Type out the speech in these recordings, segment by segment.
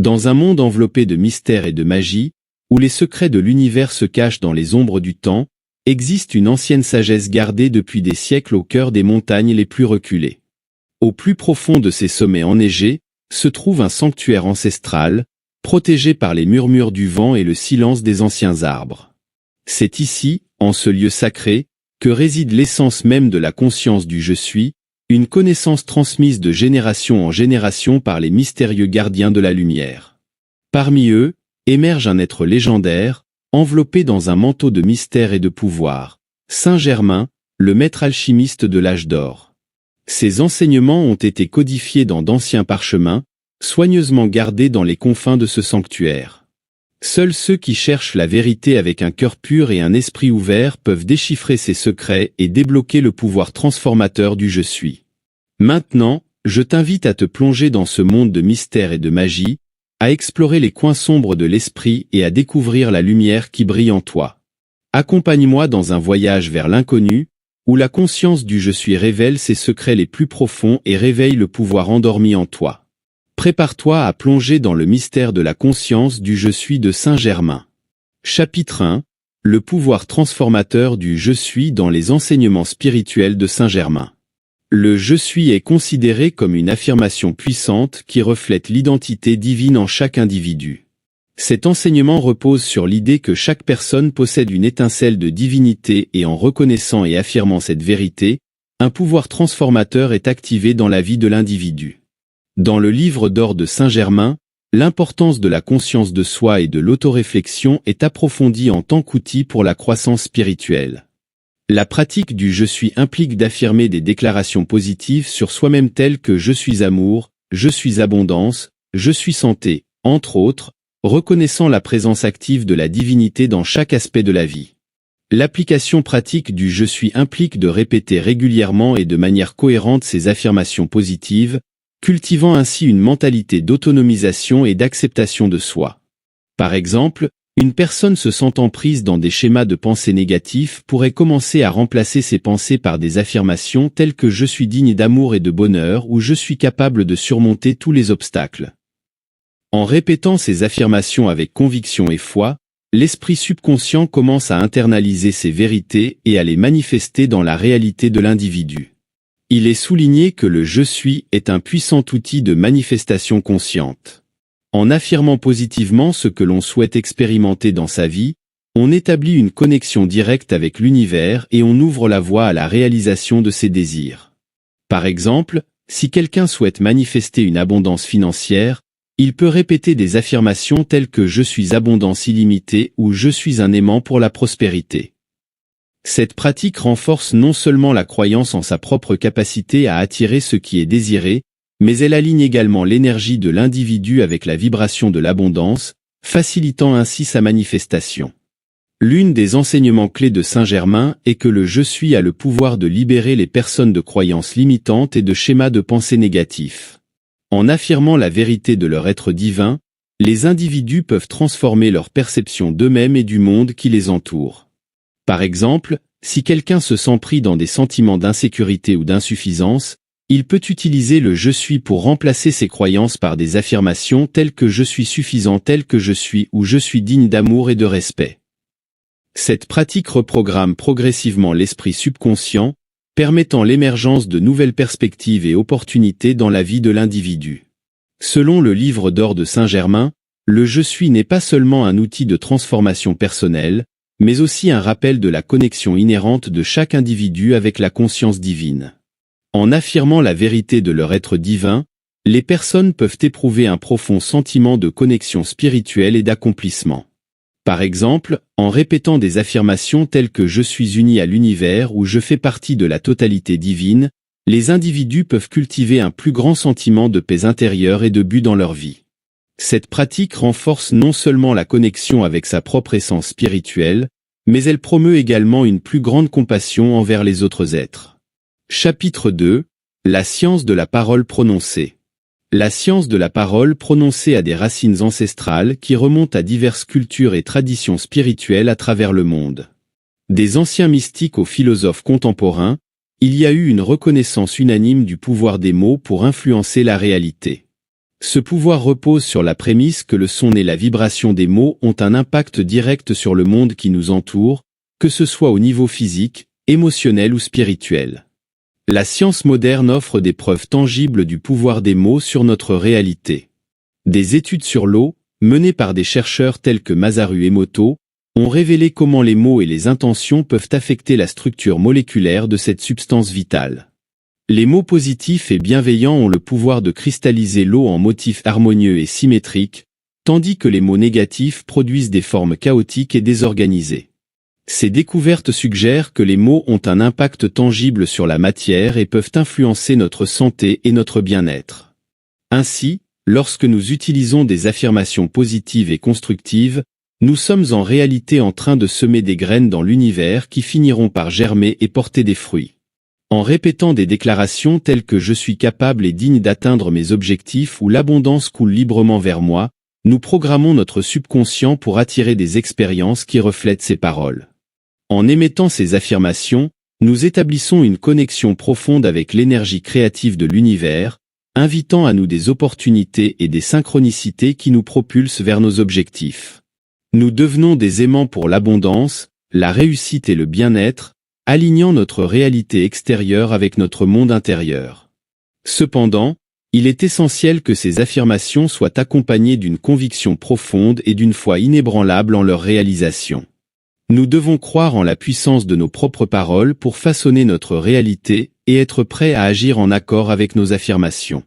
Dans un monde enveloppé de mystères et de magie, où les secrets de l'univers se cachent dans les ombres du temps, existe une ancienne sagesse gardée depuis des siècles au cœur des montagnes les plus reculées. Au plus profond de ces sommets enneigés, se trouve un sanctuaire ancestral, protégé par les murmures du vent et le silence des anciens arbres. C'est ici, en ce lieu sacré, que réside l'essence même de la conscience du Je suis, une connaissance transmise de génération en génération par les mystérieux gardiens de la lumière. Parmi eux, émerge un être légendaire, enveloppé dans un manteau de mystère et de pouvoir, Saint Germain, le maître alchimiste de l'âge d'or. Ses enseignements ont été codifiés dans d'anciens parchemins, soigneusement gardés dans les confins de ce sanctuaire. Seuls ceux qui cherchent la vérité avec un cœur pur et un esprit ouvert peuvent déchiffrer ses secrets et débloquer le pouvoir transformateur du Je suis. Maintenant, je t'invite à te plonger dans ce monde de mystère et de magie, à explorer les coins sombres de l'esprit et à découvrir la lumière qui brille en toi. Accompagne-moi dans un voyage vers l'inconnu, où la conscience du Je suis révèle ses secrets les plus profonds et réveille le pouvoir endormi en toi. Prépare-toi à plonger dans le mystère de la conscience du Je suis de Saint Germain. Chapitre 1. Le pouvoir transformateur du Je suis dans les enseignements spirituels de Saint Germain. Le Je suis est considéré comme une affirmation puissante qui reflète l'identité divine en chaque individu. Cet enseignement repose sur l'idée que chaque personne possède une étincelle de divinité et en reconnaissant et affirmant cette vérité, un pouvoir transformateur est activé dans la vie de l'individu. Dans le livre d'or de Saint Germain, l'importance de la conscience de soi et de l'autoréflexion est approfondie en tant qu'outil pour la croissance spirituelle. La pratique du Je suis implique d'affirmer des déclarations positives sur soi-même telles que je suis amour, je suis abondance, je suis santé, entre autres, reconnaissant la présence active de la divinité dans chaque aspect de la vie. L'application pratique du Je suis implique de répéter régulièrement et de manière cohérente ces affirmations positives, cultivant ainsi une mentalité d'autonomisation et d'acceptation de soi. Par exemple, une personne se sentant prise dans des schémas de pensée négatifs pourrait commencer à remplacer ses pensées par des affirmations telles que je suis digne d'amour et de bonheur ou je suis capable de surmonter tous les obstacles. En répétant ces affirmations avec conviction et foi, l'esprit subconscient commence à internaliser ces vérités et à les manifester dans la réalité de l'individu. Il est souligné que le Je suis est un puissant outil de manifestation consciente. En affirmant positivement ce que l'on souhaite expérimenter dans sa vie, on établit une connexion directe avec l'univers et on ouvre la voie à la réalisation de ses désirs. Par exemple, si quelqu'un souhaite manifester une abondance financière, il peut répéter des affirmations telles que je suis abondance illimitée ou je suis un aimant pour la prospérité. Cette pratique renforce non seulement la croyance en sa propre capacité à attirer ce qui est désiré, mais elle aligne également l'énergie de l'individu avec la vibration de l'abondance, facilitant ainsi sa manifestation. L'une des enseignements clés de Saint Germain est que le Je suis a le pouvoir de libérer les personnes de croyances limitantes et de schémas de pensée négatifs. En affirmant la vérité de leur être divin, les individus peuvent transformer leur perception d'eux-mêmes et du monde qui les entoure. Par exemple, si quelqu'un se sent pris dans des sentiments d'insécurité ou d'insuffisance, il peut utiliser le Je suis pour remplacer ses croyances par des affirmations telles que je suis suffisant tel que je suis ou je suis digne d'amour et de respect. Cette pratique reprogramme progressivement l'esprit subconscient, permettant l'émergence de nouvelles perspectives et opportunités dans la vie de l'individu. Selon le livre d'or de Saint Germain, le Je suis n'est pas seulement un outil de transformation personnelle, mais aussi un rappel de la connexion inhérente de chaque individu avec la conscience divine. En affirmant la vérité de leur être divin, les personnes peuvent éprouver un profond sentiment de connexion spirituelle et d'accomplissement. Par exemple, en répétant des affirmations telles que je suis uni à l'univers ou je fais partie de la totalité divine, les individus peuvent cultiver un plus grand sentiment de paix intérieure et de but dans leur vie. Cette pratique renforce non seulement la connexion avec sa propre essence spirituelle, mais elle promeut également une plus grande compassion envers les autres êtres. Chapitre 2. La science de la parole prononcée. La science de la parole prononcée a des racines ancestrales qui remontent à diverses cultures et traditions spirituelles à travers le monde. Des anciens mystiques aux philosophes contemporains, il y a eu une reconnaissance unanime du pouvoir des mots pour influencer la réalité. Ce pouvoir repose sur la prémisse que le son et la vibration des mots ont un impact direct sur le monde qui nous entoure, que ce soit au niveau physique, émotionnel ou spirituel. La science moderne offre des preuves tangibles du pouvoir des mots sur notre réalité. Des études sur l'eau, menées par des chercheurs tels que Masaru Emoto, ont révélé comment les mots et les intentions peuvent affecter la structure moléculaire de cette substance vitale. Les mots positifs et bienveillants ont le pouvoir de cristalliser l'eau en motifs harmonieux et symétriques, tandis que les mots négatifs produisent des formes chaotiques et désorganisées. Ces découvertes suggèrent que les mots ont un impact tangible sur la matière et peuvent influencer notre santé et notre bien-être. Ainsi, lorsque nous utilisons des affirmations positives et constructives, nous sommes en réalité en train de semer des graines dans l'univers qui finiront par germer et porter des fruits. En répétant des déclarations telles que « je suis capable et digne d'atteindre mes objectifs » ou « l'abondance coule librement vers moi », nous programmons notre subconscient pour attirer des expériences qui reflètent ces paroles. En émettant ces affirmations, nous établissons une connexion profonde avec l'énergie créative de l'univers, invitant à nous des opportunités et des synchronicités qui nous propulsent vers nos objectifs. Nous devenons des aimants pour l'abondance, la réussite et le bien-être, alignant notre réalité extérieure avec notre monde intérieur. Cependant, il est essentiel que ces affirmations soient accompagnées d'une conviction profonde et d'une foi inébranlable en leur réalisation. Nous devons croire en la puissance de nos propres paroles pour façonner notre réalité et être prêts à agir en accord avec nos affirmations.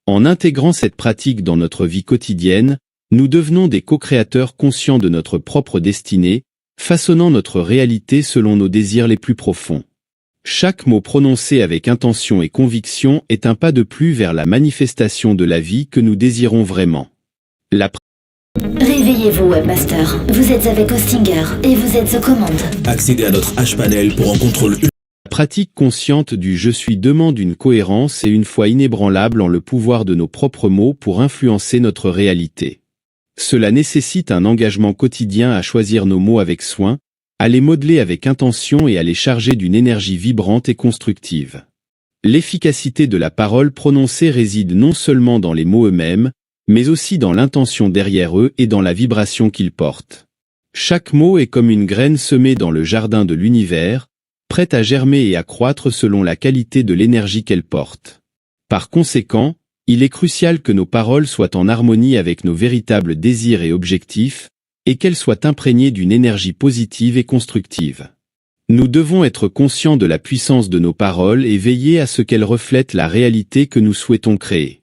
En intégrant cette pratique dans notre vie quotidienne, nous devenons des co-créateurs conscients de notre propre destinée, façonnant notre réalité selon nos désirs les plus profonds. Chaque mot prononcé avec intention et conviction est un pas de plus vers la manifestation de la vie que nous désirons vraiment. Réveillez-vous, Webmaster. Vous êtes avec Hostinger et vous êtes aux commandes. Accédez à notre H-Panel pour un contrôle. La pratique consciente du « je suis » demande une cohérence et une foi inébranlable en le pouvoir de nos propres mots pour influencer notre réalité. Cela nécessite un engagement quotidien à choisir nos mots avec soin, à les modeler avec intention et à les charger d'une énergie vibrante et constructive. L'efficacité de la parole prononcée réside non seulement dans les mots eux-mêmes, mais aussi dans l'intention derrière eux et dans la vibration qu'ils portent. Chaque mot est comme une graine semée dans le jardin de l'univers, prête à germer et à croître selon la qualité de l'énergie qu'elle porte. Par conséquent, il est crucial que nos paroles soient en harmonie avec nos véritables désirs et objectifs, et qu'elles soient imprégnées d'une énergie positive et constructive. Nous devons être conscients de la puissance de nos paroles et veiller à ce qu'elles reflètent la réalité que nous souhaitons créer.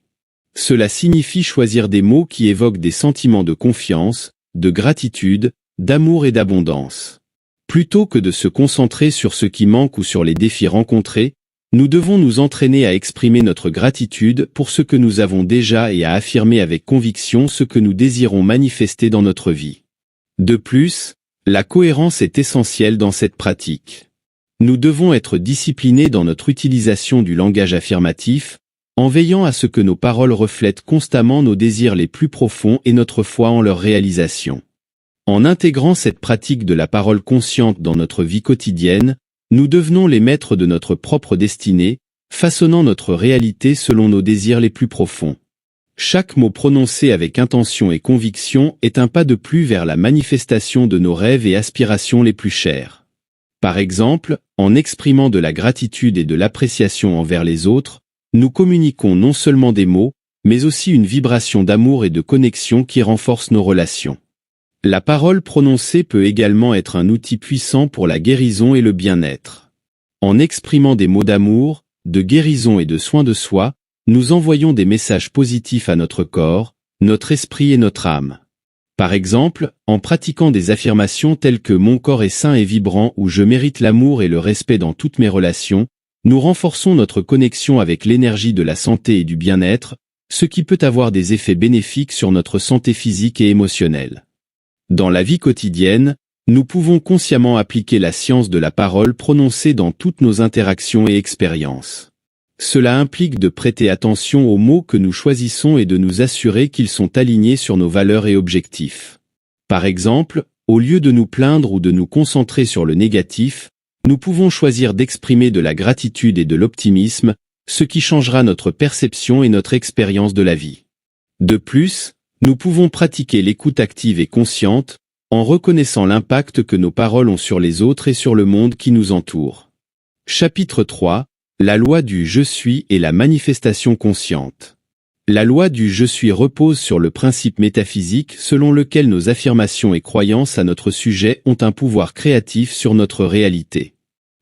Cela signifie choisir des mots qui évoquent des sentiments de confiance, de gratitude, d'amour et d'abondance. Plutôt que de se concentrer sur ce qui manque ou sur les défis rencontrés, nous devons nous entraîner à exprimer notre gratitude pour ce que nous avons déjà et à affirmer avec conviction ce que nous désirons manifester dans notre vie. De plus, la cohérence est essentielle dans cette pratique. Nous devons être disciplinés dans notre utilisation du langage affirmatif, en veillant à ce que nos paroles reflètent constamment nos désirs les plus profonds et notre foi en leur réalisation. En intégrant cette pratique de la parole consciente dans notre vie quotidienne, nous devenons les maîtres de notre propre destinée, façonnant notre réalité selon nos désirs les plus profonds. Chaque mot prononcé avec intention et conviction est un pas de plus vers la manifestation de nos rêves et aspirations les plus chers. Par exemple, en exprimant de la gratitude et de l'appréciation envers les autres, nous communiquons non seulement des mots, mais aussi une vibration d'amour et de connexion qui renforce nos relations. La parole prononcée peut également être un outil puissant pour la guérison et le bien-être. En exprimant des mots d'amour, de guérison et de soin de soi, nous envoyons des messages positifs à notre corps, notre esprit et notre âme. Par exemple, en pratiquant des affirmations telles que « mon corps est sain et vibrant » ou « je mérite l'amour et le respect dans toutes mes relations », nous renforçons notre connexion avec l'énergie de la santé et du bien-être, ce qui peut avoir des effets bénéfiques sur notre santé physique et émotionnelle. Dans la vie quotidienne, nous pouvons consciemment appliquer la science de la parole prononcée dans toutes nos interactions et expériences. Cela implique de prêter attention aux mots que nous choisissons et de nous assurer qu'ils sont alignés sur nos valeurs et objectifs. Par exemple, au lieu de nous plaindre ou de nous concentrer sur le négatif, nous pouvons choisir d'exprimer de la gratitude et de l'optimisme, ce qui changera notre perception et notre expérience de la vie. De plus, nous pouvons pratiquer l'écoute active et consciente, en reconnaissant l'impact que nos paroles ont sur les autres et sur le monde qui nous entoure. Chapitre 3. La loi du « je suis » et la manifestation consciente. La loi du « je suis » repose sur le principe métaphysique selon lequel nos affirmations et croyances à notre sujet ont un pouvoir créatif sur notre réalité.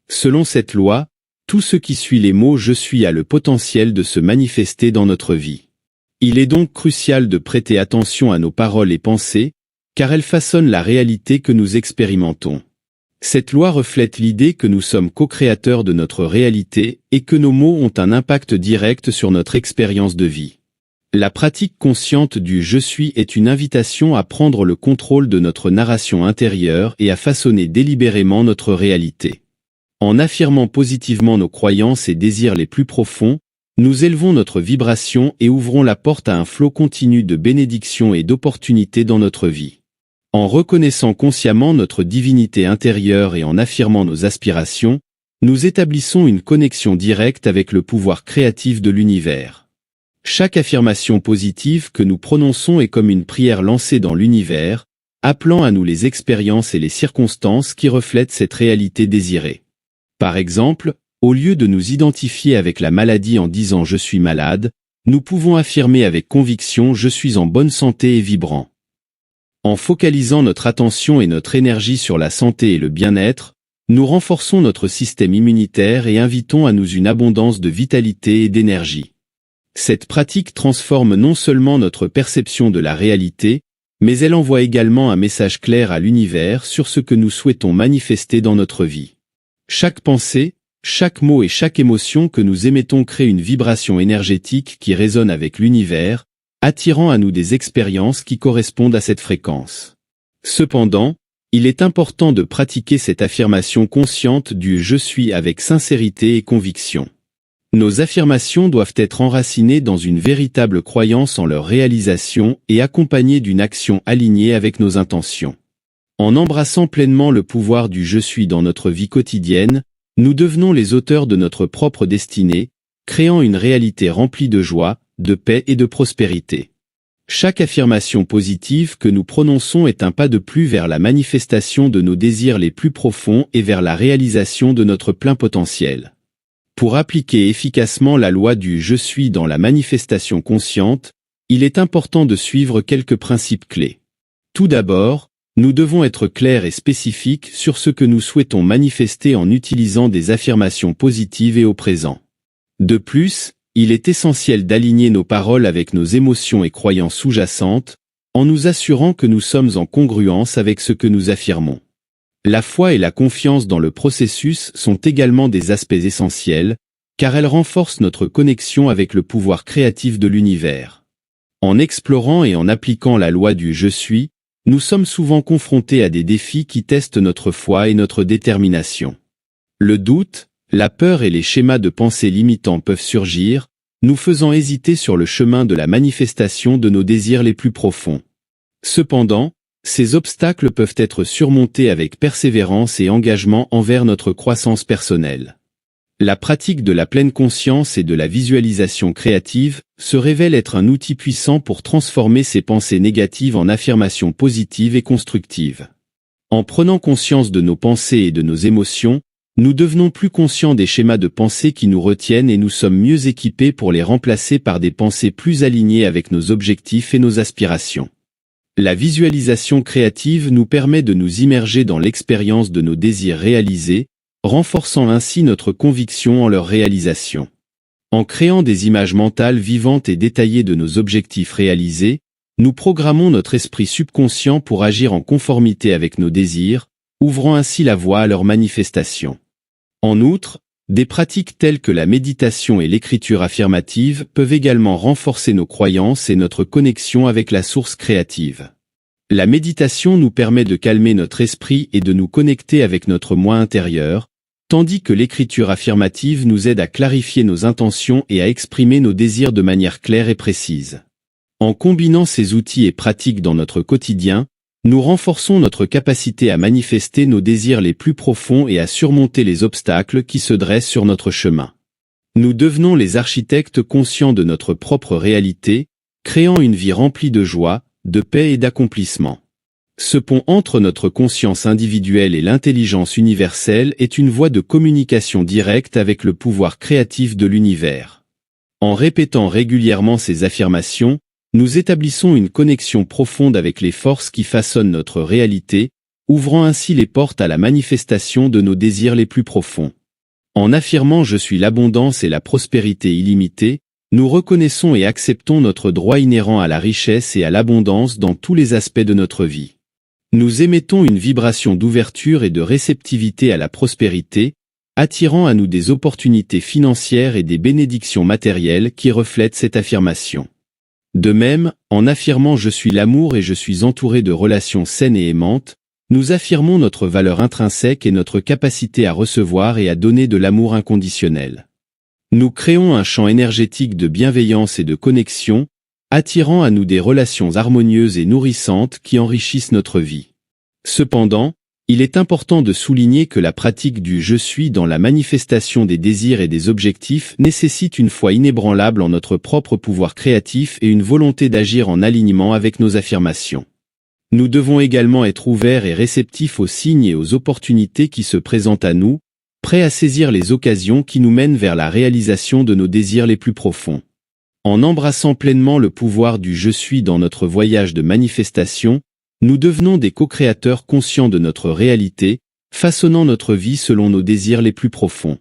Selon cette loi, tout ce qui suit les mots « je suis » a le potentiel de se manifester dans notre vie. Il est donc crucial de prêter attention à nos paroles et pensées, car elles façonnent la réalité que nous expérimentons. Cette loi reflète l'idée que nous sommes co-créateurs de notre réalité et que nos mots ont un impact direct sur notre expérience de vie. La pratique consciente du « je suis » est une invitation à prendre le contrôle de notre narration intérieure et à façonner délibérément notre réalité. En affirmant positivement nos croyances et désirs les plus profonds, nous élevons notre vibration et ouvrons la porte à un flot continu de bénédictions et d'opportunités dans notre vie. En reconnaissant consciemment notre divinité intérieure et en affirmant nos aspirations, nous établissons une connexion directe avec le pouvoir créatif de l'univers. Chaque affirmation positive que nous prononçons est comme une prière lancée dans l'univers, appelant à nous les expériences et les circonstances qui reflètent cette réalité désirée. Par exemple, au lieu de nous identifier avec la maladie en disant « je suis malade », nous pouvons affirmer avec conviction « je suis en bonne santé et vibrant ». En focalisant notre attention et notre énergie sur la santé et le bien-être, nous renforçons notre système immunitaire et invitons à nous une abondance de vitalité et d'énergie. Cette pratique transforme non seulement notre perception de la réalité, mais elle envoie également un message clair à l'univers sur ce que nous souhaitons manifester dans notre vie. Chaque pensée, chaque mot et chaque émotion que nous émettons crée une vibration énergétique qui résonne avec l'univers, attirant à nous des expériences qui correspondent à cette fréquence. Cependant, il est important de pratiquer cette affirmation consciente du « je suis » avec sincérité et conviction. Nos affirmations doivent être enracinées dans une véritable croyance en leur réalisation et accompagnées d'une action alignée avec nos intentions. En embrassant pleinement le pouvoir du « je suis » dans notre vie quotidienne, nous devenons les auteurs de notre propre destinée, créant une réalité remplie de joie, de paix et de prospérité. Chaque affirmation positive que nous prononçons est un pas de plus vers la manifestation de nos désirs les plus profonds et vers la réalisation de notre plein potentiel. Pour appliquer efficacement la loi du « je suis » dans la manifestation consciente, il est important de suivre quelques principes clés. Tout d'abord, nous devons être clairs et spécifiques sur ce que nous souhaitons manifester en utilisant des affirmations positives et au présent. De plus, il est essentiel d'aligner nos paroles avec nos émotions et croyances sous-jacentes, en nous assurant que nous sommes en congruence avec ce que nous affirmons. La foi et la confiance dans le processus sont également des aspects essentiels, car elles renforcent notre connexion avec le pouvoir créatif de l'univers. En explorant et en appliquant la loi du « je suis », nous sommes souvent confrontés à des défis qui testent notre foi et notre détermination. Le doute, la peur et les schémas de pensée limitants peuvent surgir, nous faisant hésiter sur le chemin de la manifestation de nos désirs les plus profonds. Cependant, ces obstacles peuvent être surmontés avec persévérance et engagement envers notre croissance personnelle. La pratique de la pleine conscience et de la visualisation créative se révèle être un outil puissant pour transformer ces pensées négatives en affirmations positives et constructives. En prenant conscience de nos pensées et de nos émotions, nous devenons plus conscients des schémas de pensée qui nous retiennent et nous sommes mieux équipés pour les remplacer par des pensées plus alignées avec nos objectifs et nos aspirations. La visualisation créative nous permet de nous immerger dans l'expérience de nos désirs réalisés, renforçant ainsi notre conviction en leur réalisation. En créant des images mentales vivantes et détaillées de nos objectifs réalisés, nous programmons notre esprit subconscient pour agir en conformité avec nos désirs, ouvrant ainsi la voie à leur manifestation. En outre, des pratiques telles que la méditation et l'écriture affirmative peuvent également renforcer nos croyances et notre connexion avec la source créative. La méditation nous permet de calmer notre esprit et de nous connecter avec notre moi intérieur, tandis que l'écriture affirmative nous aide à clarifier nos intentions et à exprimer nos désirs de manière claire et précise. En combinant ces outils et pratiques dans notre quotidien, nous renforçons notre capacité à manifester nos désirs les plus profonds et à surmonter les obstacles qui se dressent sur notre chemin. Nous devenons les architectes conscients de notre propre réalité, créant une vie remplie de joie, de paix et d'accomplissement. Ce pont entre notre conscience individuelle et l'intelligence universelle est une voie de communication directe avec le pouvoir créatif de l'univers. En répétant régulièrement ces affirmations, nous établissons une connexion profonde avec les forces qui façonnent notre réalité, ouvrant ainsi les portes à la manifestation de nos désirs les plus profonds. En affirmant « Je suis l'abondance et la prospérité illimitée », nous reconnaissons et acceptons notre droit inhérent à la richesse et à l'abondance dans tous les aspects de notre vie. Nous émettons une vibration d'ouverture et de réceptivité à la prospérité, attirant à nous des opportunités financières et des bénédictions matérielles qui reflètent cette affirmation. De même, en affirmant « Je suis l'amour et je suis entouré de relations saines et aimantes », nous affirmons notre valeur intrinsèque et notre capacité à recevoir et à donner de l'amour inconditionnel. Nous créons un champ énergétique de bienveillance et de connexion, attirant à nous des relations harmonieuses et nourrissantes qui enrichissent notre vie. Cependant, il est important de souligner que la pratique du « je suis » dans la manifestation des désirs et des objectifs nécessite une foi inébranlable en notre propre pouvoir créatif et une volonté d'agir en alignement avec nos affirmations. Nous devons également être ouverts et réceptifs aux signes et aux opportunités qui se présentent à nous, prêts à saisir les occasions qui nous mènent vers la réalisation de nos désirs les plus profonds. En embrassant pleinement le pouvoir du « je suis » dans notre voyage de manifestation, nous devenons des co-créateurs conscients de notre réalité, façonnant notre vie selon nos désirs les plus profonds.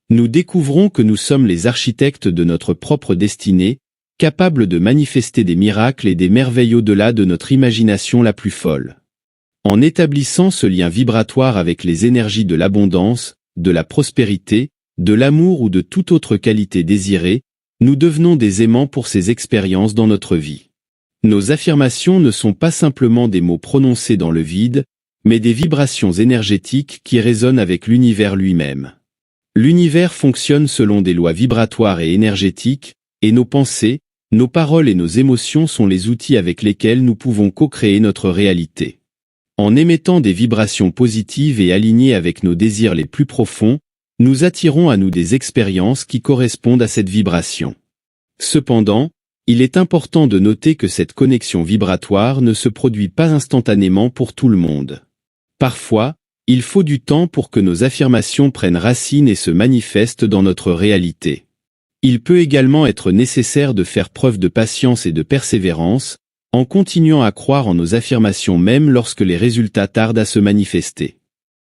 Nous découvrons que nous sommes les architectes de notre propre destinée, capables de manifester des miracles et des merveilles au-delà de notre imagination la plus folle. En établissant ce lien vibratoire avec les énergies de l'abondance, de la prospérité, de l'amour ou de toute autre qualité désirée, nous devenons des aimants pour ces expériences dans notre vie. Nos affirmations ne sont pas simplement des mots prononcés dans le vide, mais des vibrations énergétiques qui résonnent avec l'univers lui-même. L'univers fonctionne selon des lois vibratoires et énergétiques, et nos pensées, nos paroles et nos émotions sont les outils avec lesquels nous pouvons co-créer notre réalité. En émettant des vibrations positives et alignées avec nos désirs les plus profonds, nous attirons à nous des expériences qui correspondent à cette vibration. Cependant, il est important de noter que cette connexion vibratoire ne se produit pas instantanément pour tout le monde. Parfois, il faut du temps pour que nos affirmations prennent racine et se manifestent dans notre réalité. Il peut également être nécessaire de faire preuve de patience et de persévérance, en continuant à croire en nos affirmations même lorsque les résultats tardent à se manifester.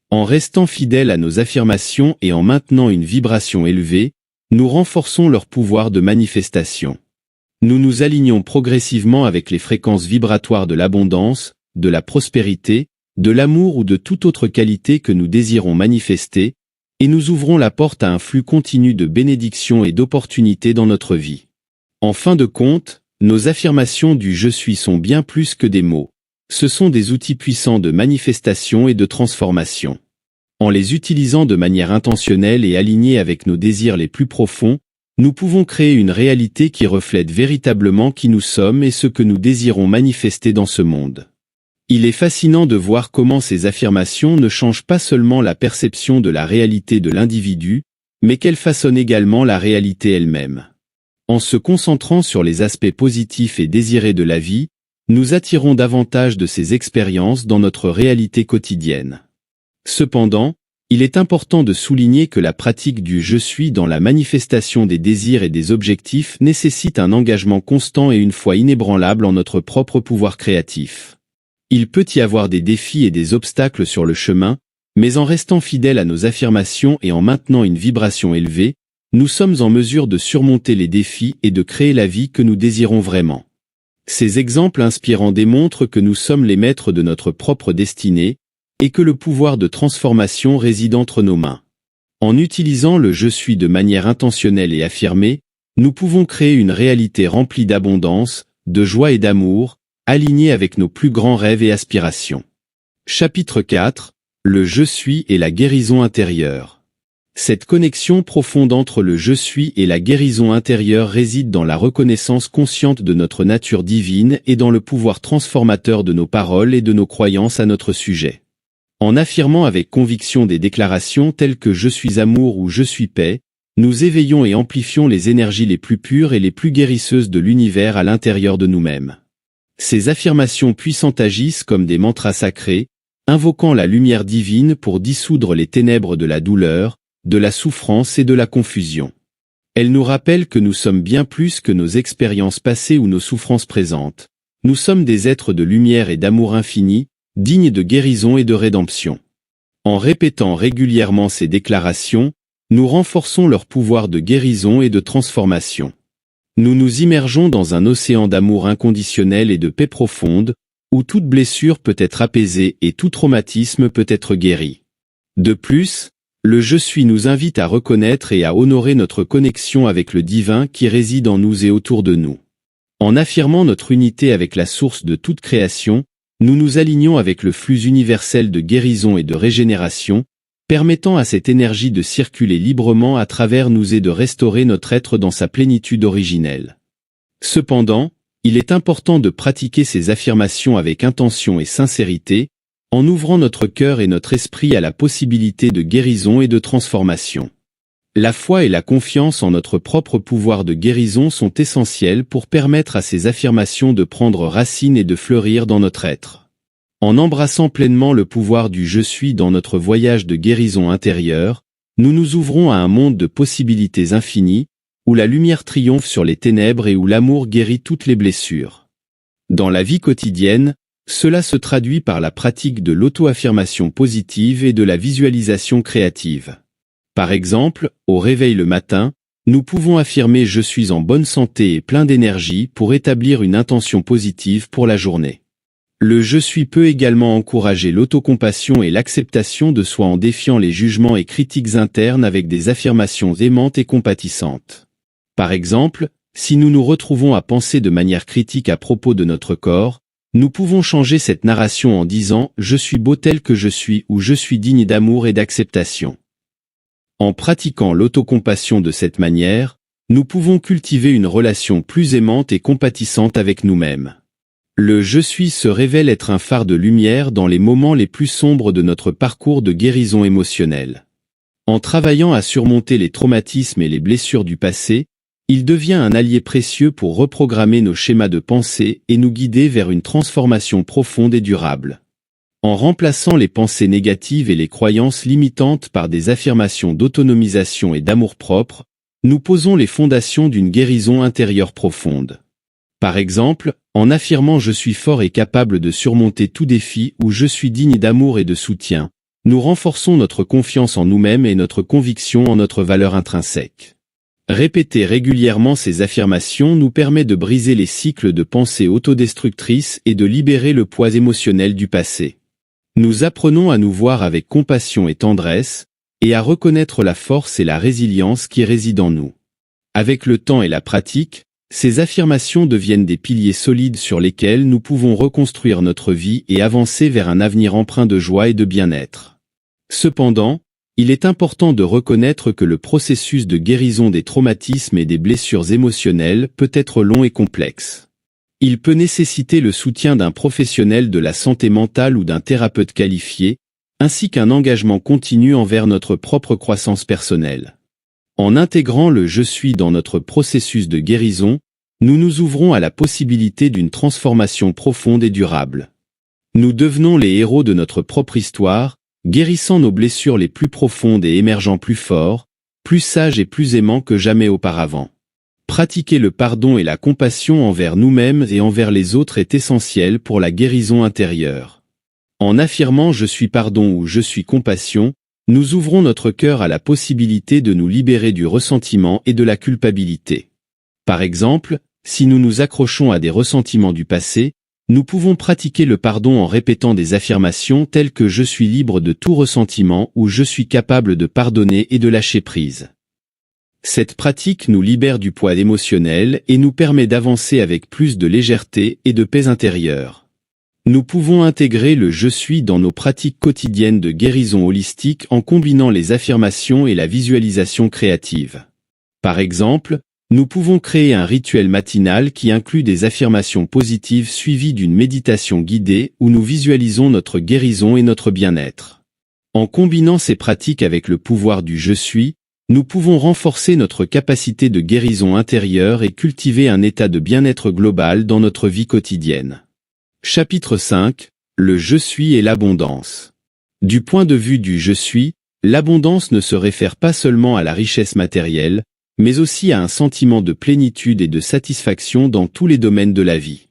En restant fidèles à nos affirmations et en maintenant une vibration élevée, nous renforçons leur pouvoir de manifestation. Nous nous alignons progressivement avec les fréquences vibratoires de l'abondance, de la prospérité, de l'amour ou de toute autre qualité que nous désirons manifester, et nous ouvrons la porte à un flux continu de bénédictions et d'opportunités dans notre vie. En fin de compte, nos affirmations du « je suis » sont bien plus que des mots. Ce sont des outils puissants de manifestation et de transformation. En les utilisant de manière intentionnelle et alignée avec nos désirs les plus profonds, nous pouvons créer une réalité qui reflète véritablement qui nous sommes et ce que nous désirons manifester dans ce monde. Il est fascinant de voir comment ces affirmations ne changent pas seulement la perception de la réalité de l'individu, mais qu'elles façonnent également la réalité elle-même. En se concentrant sur les aspects positifs et désirés de la vie, nous attirons davantage de ces expériences dans notre réalité quotidienne. Cependant, il est important de souligner que la pratique du « je suis » dans la manifestation des désirs et des objectifs nécessite un engagement constant et une foi inébranlable en notre propre pouvoir créatif. Il peut y avoir des défis et des obstacles sur le chemin, mais en restant fidèles à nos affirmations et en maintenant une vibration élevée, nous sommes en mesure de surmonter les défis et de créer la vie que nous désirons vraiment. Ces exemples inspirants démontrent que nous sommes les maîtres de notre propre destinée, et que le pouvoir de transformation réside entre nos mains. En utilisant le « je suis » de manière intentionnelle et affirmée, nous pouvons créer une réalité remplie d'abondance, de joie et d'amour, alignée avec nos plus grands rêves et aspirations. Chapitre 4. Le « je suis » et la guérison intérieure. Cette connexion profonde entre le « je suis » et la guérison intérieure réside dans la reconnaissance consciente de notre nature divine et dans le pouvoir transformateur de nos paroles et de nos croyances à notre sujet. En affirmant avec conviction des déclarations telles que « je suis amour » ou « je suis paix », nous éveillons et amplifions les énergies les plus pures et les plus guérisseuses de l'univers à l'intérieur de nous-mêmes. Ces affirmations puissantes agissent comme des mantras sacrés, invoquant la lumière divine pour dissoudre les ténèbres de la douleur, de la souffrance et de la confusion. Elles nous rappellent que nous sommes bien plus que nos expériences passées ou nos souffrances présentes. Nous sommes des êtres de lumière et d'amour infini, dignes de guérison et de rédemption. En répétant régulièrement ces déclarations, nous renforçons leur pouvoir de guérison et de transformation. Nous nous immergeons dans un océan d'amour inconditionnel et de paix profonde, où toute blessure peut être apaisée et tout traumatisme peut être guéri. De plus, le Je suis nous invite à reconnaître et à honorer notre connexion avec le divin qui réside en nous et autour de nous. En affirmant notre unité avec la source de toute création, nous nous alignons avec le flux universel de guérison et de régénération, permettant à cette énergie de circuler librement à travers nous et de restaurer notre être dans sa plénitude originelle. Cependant, il est important de pratiquer ces affirmations avec intention et sincérité, en ouvrant notre cœur et notre esprit à la possibilité de guérison et de transformation. La foi et la confiance en notre propre pouvoir de guérison sont essentielles pour permettre à ces affirmations de prendre racine et de fleurir dans notre être. En embrassant pleinement le pouvoir du Je suis dans notre voyage de guérison intérieure, nous nous ouvrons à un monde de possibilités infinies, où la lumière triomphe sur les ténèbres et où l'amour guérit toutes les blessures. Dans la vie quotidienne, cela se traduit par la pratique de l'auto-affirmation positive et de la visualisation créative. Par exemple, au réveil le matin, nous pouvons affirmer « Je suis en bonne santé et plein d'énergie » pour établir une intention positive pour la journée. Le Je suis peut également encourager l'autocompassion et l'acceptation de soi en défiant les jugements et critiques internes avec des affirmations aimantes et compatissantes. Par exemple, si nous nous retrouvons à penser de manière critique à propos de notre corps, nous pouvons changer cette narration en disant « Je suis beau tel que je suis » ou « Je suis digne d'amour et d'acceptation ». En pratiquant l'autocompassion de cette manière, nous pouvons cultiver une relation plus aimante et compatissante avec nous-mêmes. Le Je suis se révèle être un phare de lumière dans les moments les plus sombres de notre parcours de guérison émotionnelle. En travaillant à surmonter les traumatismes et les blessures du passé, il devient un allié précieux pour reprogrammer nos schémas de pensée et nous guider vers une transformation profonde et durable. En remplaçant les pensées négatives et les croyances limitantes par des affirmations d'autonomisation et d'amour-propre, nous posons les fondations d'une guérison intérieure profonde. Par exemple, en affirmant « Je suis fort et capable de surmonter tout défi » ou « Je suis digne d'amour et de soutien », nous renforçons notre confiance en nous-mêmes et notre conviction en notre valeur intrinsèque. Répéter régulièrement ces affirmations nous permet de briser les cycles de pensée autodestructrices et de libérer le poids émotionnel du passé. Nous apprenons à nous voir avec compassion et tendresse, et à reconnaître la force et la résilience qui résident en nous. Avec le temps et la pratique, ces affirmations deviennent des piliers solides sur lesquels nous pouvons reconstruire notre vie et avancer vers un avenir empreint de joie et de bien-être. Cependant, il est important de reconnaître que le processus de guérison des traumatismes et des blessures émotionnelles peut être long et complexe. Il peut nécessiter le soutien d'un professionnel de la santé mentale ou d'un thérapeute qualifié, ainsi qu'un engagement continu envers notre propre croissance personnelle. En intégrant le Je suis dans notre processus de guérison, nous nous ouvrons à la possibilité d'une transformation profonde et durable. Nous devenons les héros de notre propre histoire, guérissant nos blessures les plus profondes et émergeant plus forts, plus sages et plus aimants que jamais auparavant. Pratiquer le pardon et la compassion envers nous-mêmes et envers les autres est essentiel pour la guérison intérieure. En affirmant « Je suis pardon » ou « Je suis compassion », nous ouvrons notre cœur à la possibilité de nous libérer du ressentiment et de la culpabilité. Par exemple, si nous nous accrochons à des ressentiments du passé, nous pouvons pratiquer le pardon en répétant des affirmations telles que « Je suis libre de tout ressentiment » ou « Je suis capable de pardonner et de lâcher prise ». Cette pratique nous libère du poids émotionnel et nous permet d'avancer avec plus de légèreté et de paix intérieure. Nous pouvons intégrer le « Je suis » dans nos pratiques quotidiennes de guérison holistique en combinant les affirmations et la visualisation créative. Par exemple, nous pouvons créer un rituel matinal qui inclut des affirmations positives suivies d'une méditation guidée où nous visualisons notre guérison et notre bien-être. En combinant ces pratiques avec le pouvoir du « Je suis », nous pouvons renforcer notre capacité de guérison intérieure et cultiver un état de bien-être global dans notre vie quotidienne. Chapitre 5. Le je suis et l'abondance. Du point de vue du je suis, l'abondance ne se réfère pas seulement à la richesse matérielle, mais aussi à un sentiment de plénitude et de satisfaction dans tous les domaines de la vie.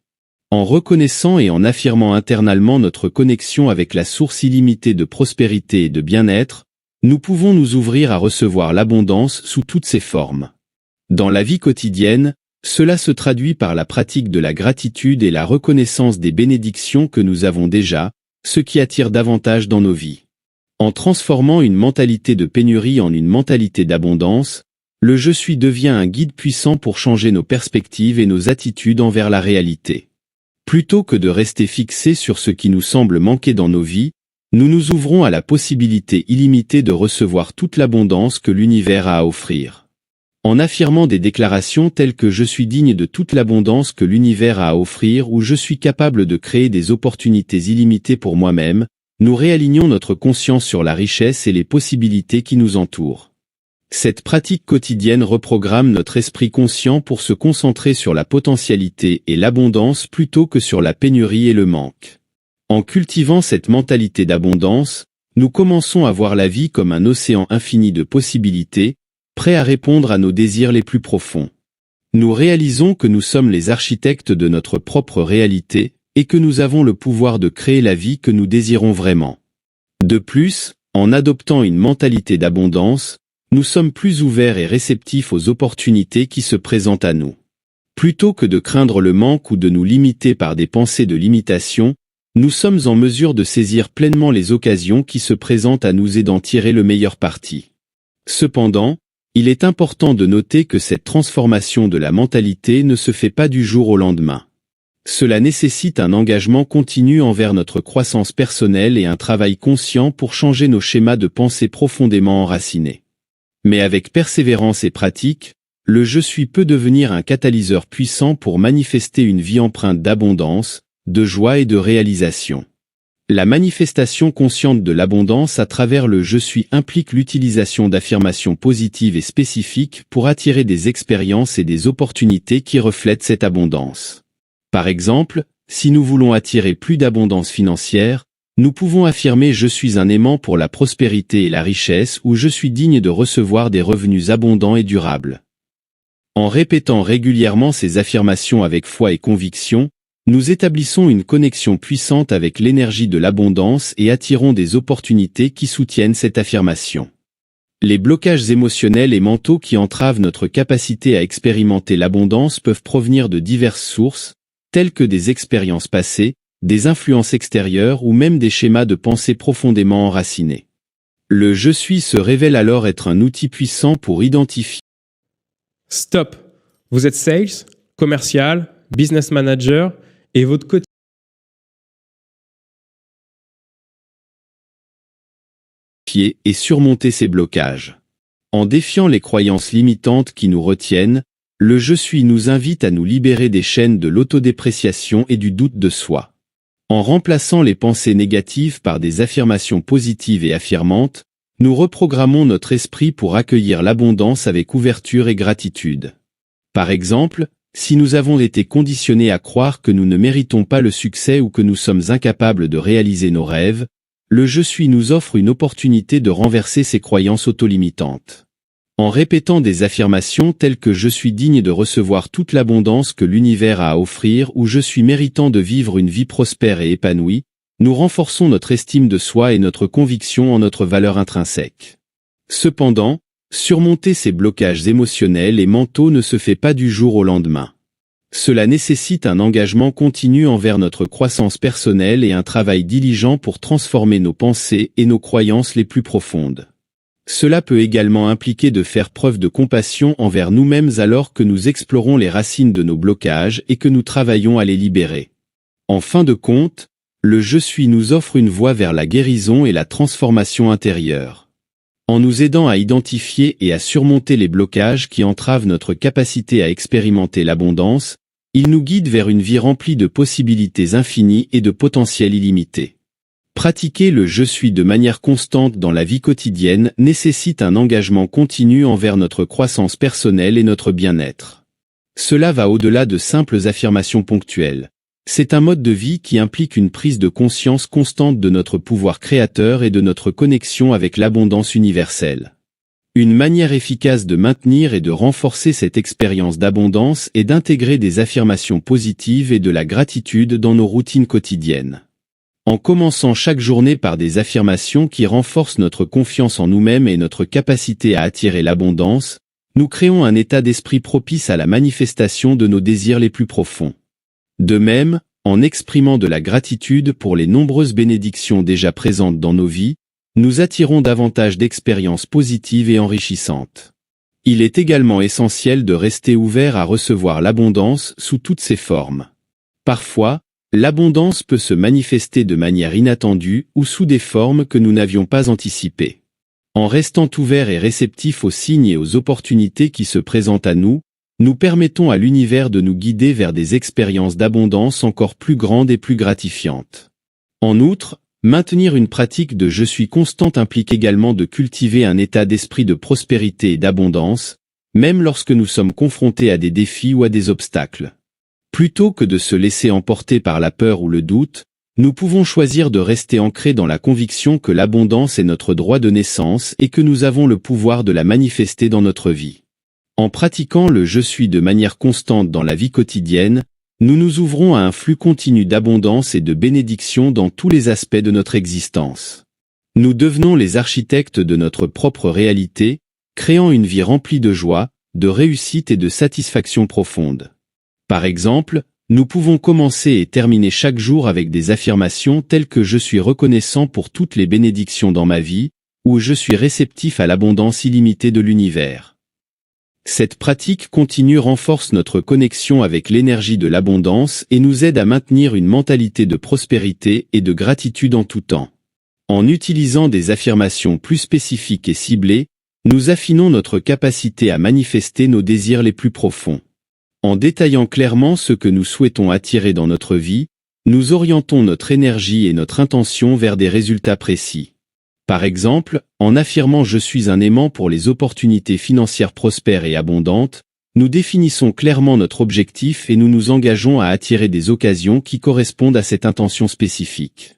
En reconnaissant et en affirmant internalement notre connexion avec la source illimitée de prospérité et de bien-être, nous pouvons nous ouvrir à recevoir l'abondance sous toutes ses formes. Dans la vie quotidienne, cela se traduit par la pratique de la gratitude et la reconnaissance des bénédictions que nous avons déjà, ce qui attire davantage dans nos vies. En transformant une mentalité de pénurie en une mentalité d'abondance, le je suis devient un guide puissant pour changer nos perspectives et nos attitudes envers la réalité. Plutôt que de rester fixés sur ce qui nous semble manquer dans nos vies, nous nous ouvrons à la possibilité illimitée de recevoir toute l'abondance que l'univers a à offrir. En affirmant des déclarations telles que je suis digne de toute l'abondance que l'univers a à offrir ou je suis capable de créer des opportunités illimitées pour moi-même, nous réalignons notre conscience sur la richesse et les possibilités qui nous entourent. Cette pratique quotidienne reprogramme notre esprit conscient pour se concentrer sur la potentialité et l'abondance plutôt que sur la pénurie et le manque. En cultivant cette mentalité d'abondance, nous commençons à voir la vie comme un océan infini de possibilités, prêt à répondre à nos désirs les plus profonds. Nous réalisons que nous sommes les architectes de notre propre réalité et que nous avons le pouvoir de créer la vie que nous désirons vraiment. De plus, en adoptant une mentalité d'abondance, nous sommes plus ouverts et réceptifs aux opportunités qui se présentent à nous. Plutôt que de craindre le manque ou de nous limiter par des pensées de limitation, nous sommes en mesure de saisir pleinement les occasions qui se présentent à nous et d'en tirer le meilleur parti. Cependant, il est important de noter que cette transformation de la mentalité ne se fait pas du jour au lendemain. Cela nécessite un engagement continu envers notre croissance personnelle et un travail conscient pour changer nos schémas de pensée profondément enracinés. Mais avec persévérance et pratique, le je suis peut devenir un catalyseur puissant pour manifester une vie empreinte d'abondance, de joie et de réalisation. La manifestation consciente de l'abondance à travers le je suis implique l'utilisation d'affirmations positives et spécifiques pour attirer des expériences et des opportunités qui reflètent cette abondance. Par exemple, si nous voulons attirer plus d'abondance financière, nous pouvons affirmer je suis un aimant pour la prospérité et la richesse ou je suis digne de recevoir des revenus abondants et durables. En répétant régulièrement ces affirmations avec foi et conviction, nous établissons une connexion puissante avec l'énergie de l'abondance et attirons des opportunités qui soutiennent cette affirmation. Les blocages émotionnels et mentaux qui entravent notre capacité à expérimenter l'abondance peuvent provenir de diverses sources, telles que des expériences passées, des influences extérieures ou même des schémas de pensée profondément enracinés. Le je suis se révèle alors être un outil puissant pour identifier. Stop! Vous êtes sales, commercial, business manager et votre quotidien Et surmonter ces blocages. En défiant les croyances limitantes qui nous retiennent, le je suis nous invite à nous libérer des chaînes de l'autodépréciation et du doute de soi. En remplaçant les pensées négatives par des affirmations positives et affirmantes, nous reprogrammons notre esprit pour accueillir l'abondance avec ouverture et gratitude. Par exemple, si nous avons été conditionnés à croire que nous ne méritons pas le succès ou que nous sommes incapables de réaliser nos rêves, le je suis nous offre une opportunité de renverser ces croyances autolimitantes. En répétant des affirmations telles que je suis digne de recevoir toute l'abondance que l'univers a à offrir ou je suis méritant de vivre une vie prospère et épanouie, nous renforçons notre estime de soi et notre conviction en notre valeur intrinsèque. Cependant, surmonter ces blocages émotionnels et mentaux ne se fait pas du jour au lendemain. Cela nécessite un engagement continu envers notre croissance personnelle et un travail diligent pour transformer nos pensées et nos croyances les plus profondes. Cela peut également impliquer de faire preuve de compassion envers nous-mêmes alors que nous explorons les racines de nos blocages et que nous travaillons à les libérer. En fin de compte, le je suis nous offre une voie vers la guérison et la transformation intérieure. En nous aidant à identifier et à surmonter les blocages qui entravent notre capacité à expérimenter l'abondance, il nous guide vers une vie remplie de possibilités infinies et de potentiel illimité. Pratiquer le je suis de manière constante dans la vie quotidienne nécessite un engagement continu envers notre croissance personnelle et notre bien-être. Cela va au-delà de simples affirmations ponctuelles. C'est un mode de vie qui implique une prise de conscience constante de notre pouvoir créateur et de notre connexion avec l'abondance universelle. Une manière efficace de maintenir et de renforcer cette expérience d'abondance est d'intégrer des affirmations positives et de la gratitude dans nos routines quotidiennes. En commençant chaque journée par des affirmations qui renforcent notre confiance en nous-mêmes et notre capacité à attirer l'abondance, nous créons un état d'esprit propice à la manifestation de nos désirs les plus profonds. De même, en exprimant de la gratitude pour les nombreuses bénédictions déjà présentes dans nos vies, nous attirons davantage d'expériences positives et enrichissantes. Il est également essentiel de rester ouvert à recevoir l'abondance sous toutes ses formes. Parfois, l'abondance peut se manifester de manière inattendue ou sous des formes que nous n'avions pas anticipées. En restant ouverts et réceptifs aux signes et aux opportunités qui se présentent à nous, nous permettons à l'univers de nous guider vers des expériences d'abondance encore plus grandes et plus gratifiantes. En outre, maintenir une pratique de je suis constante implique également de cultiver un état d'esprit de prospérité et d'abondance, même lorsque nous sommes confrontés à des défis ou à des obstacles. Plutôt que de se laisser emporter par la peur ou le doute, nous pouvons choisir de rester ancrés dans la conviction que l'abondance est notre droit de naissance et que nous avons le pouvoir de la manifester dans notre vie. En pratiquant le je suis de manière constante dans la vie quotidienne, nous nous ouvrons à un flux continu d'abondance et de bénédiction dans tous les aspects de notre existence. Nous devenons les architectes de notre propre réalité, créant une vie remplie de joie, de réussite et de satisfaction profonde. Par exemple, nous pouvons commencer et terminer chaque jour avec des affirmations telles que je suis reconnaissant pour toutes les bénédictions dans ma vie, ou je suis réceptif à l'abondance illimitée de l'univers. Cette pratique continue renforce notre connexion avec l'énergie de l'abondance et nous aide à maintenir une mentalité de prospérité et de gratitude en tout temps. En utilisant des affirmations plus spécifiques et ciblées, nous affinons notre capacité à manifester nos désirs les plus profonds. En détaillant clairement ce que nous souhaitons attirer dans notre vie, nous orientons notre énergie et notre intention vers des résultats précis. Par exemple, en affirmant « Je suis un aimant pour les opportunités financières prospères et abondantes », nous définissons clairement notre objectif et nous nous engageons à attirer des occasions qui correspondent à cette intention spécifique.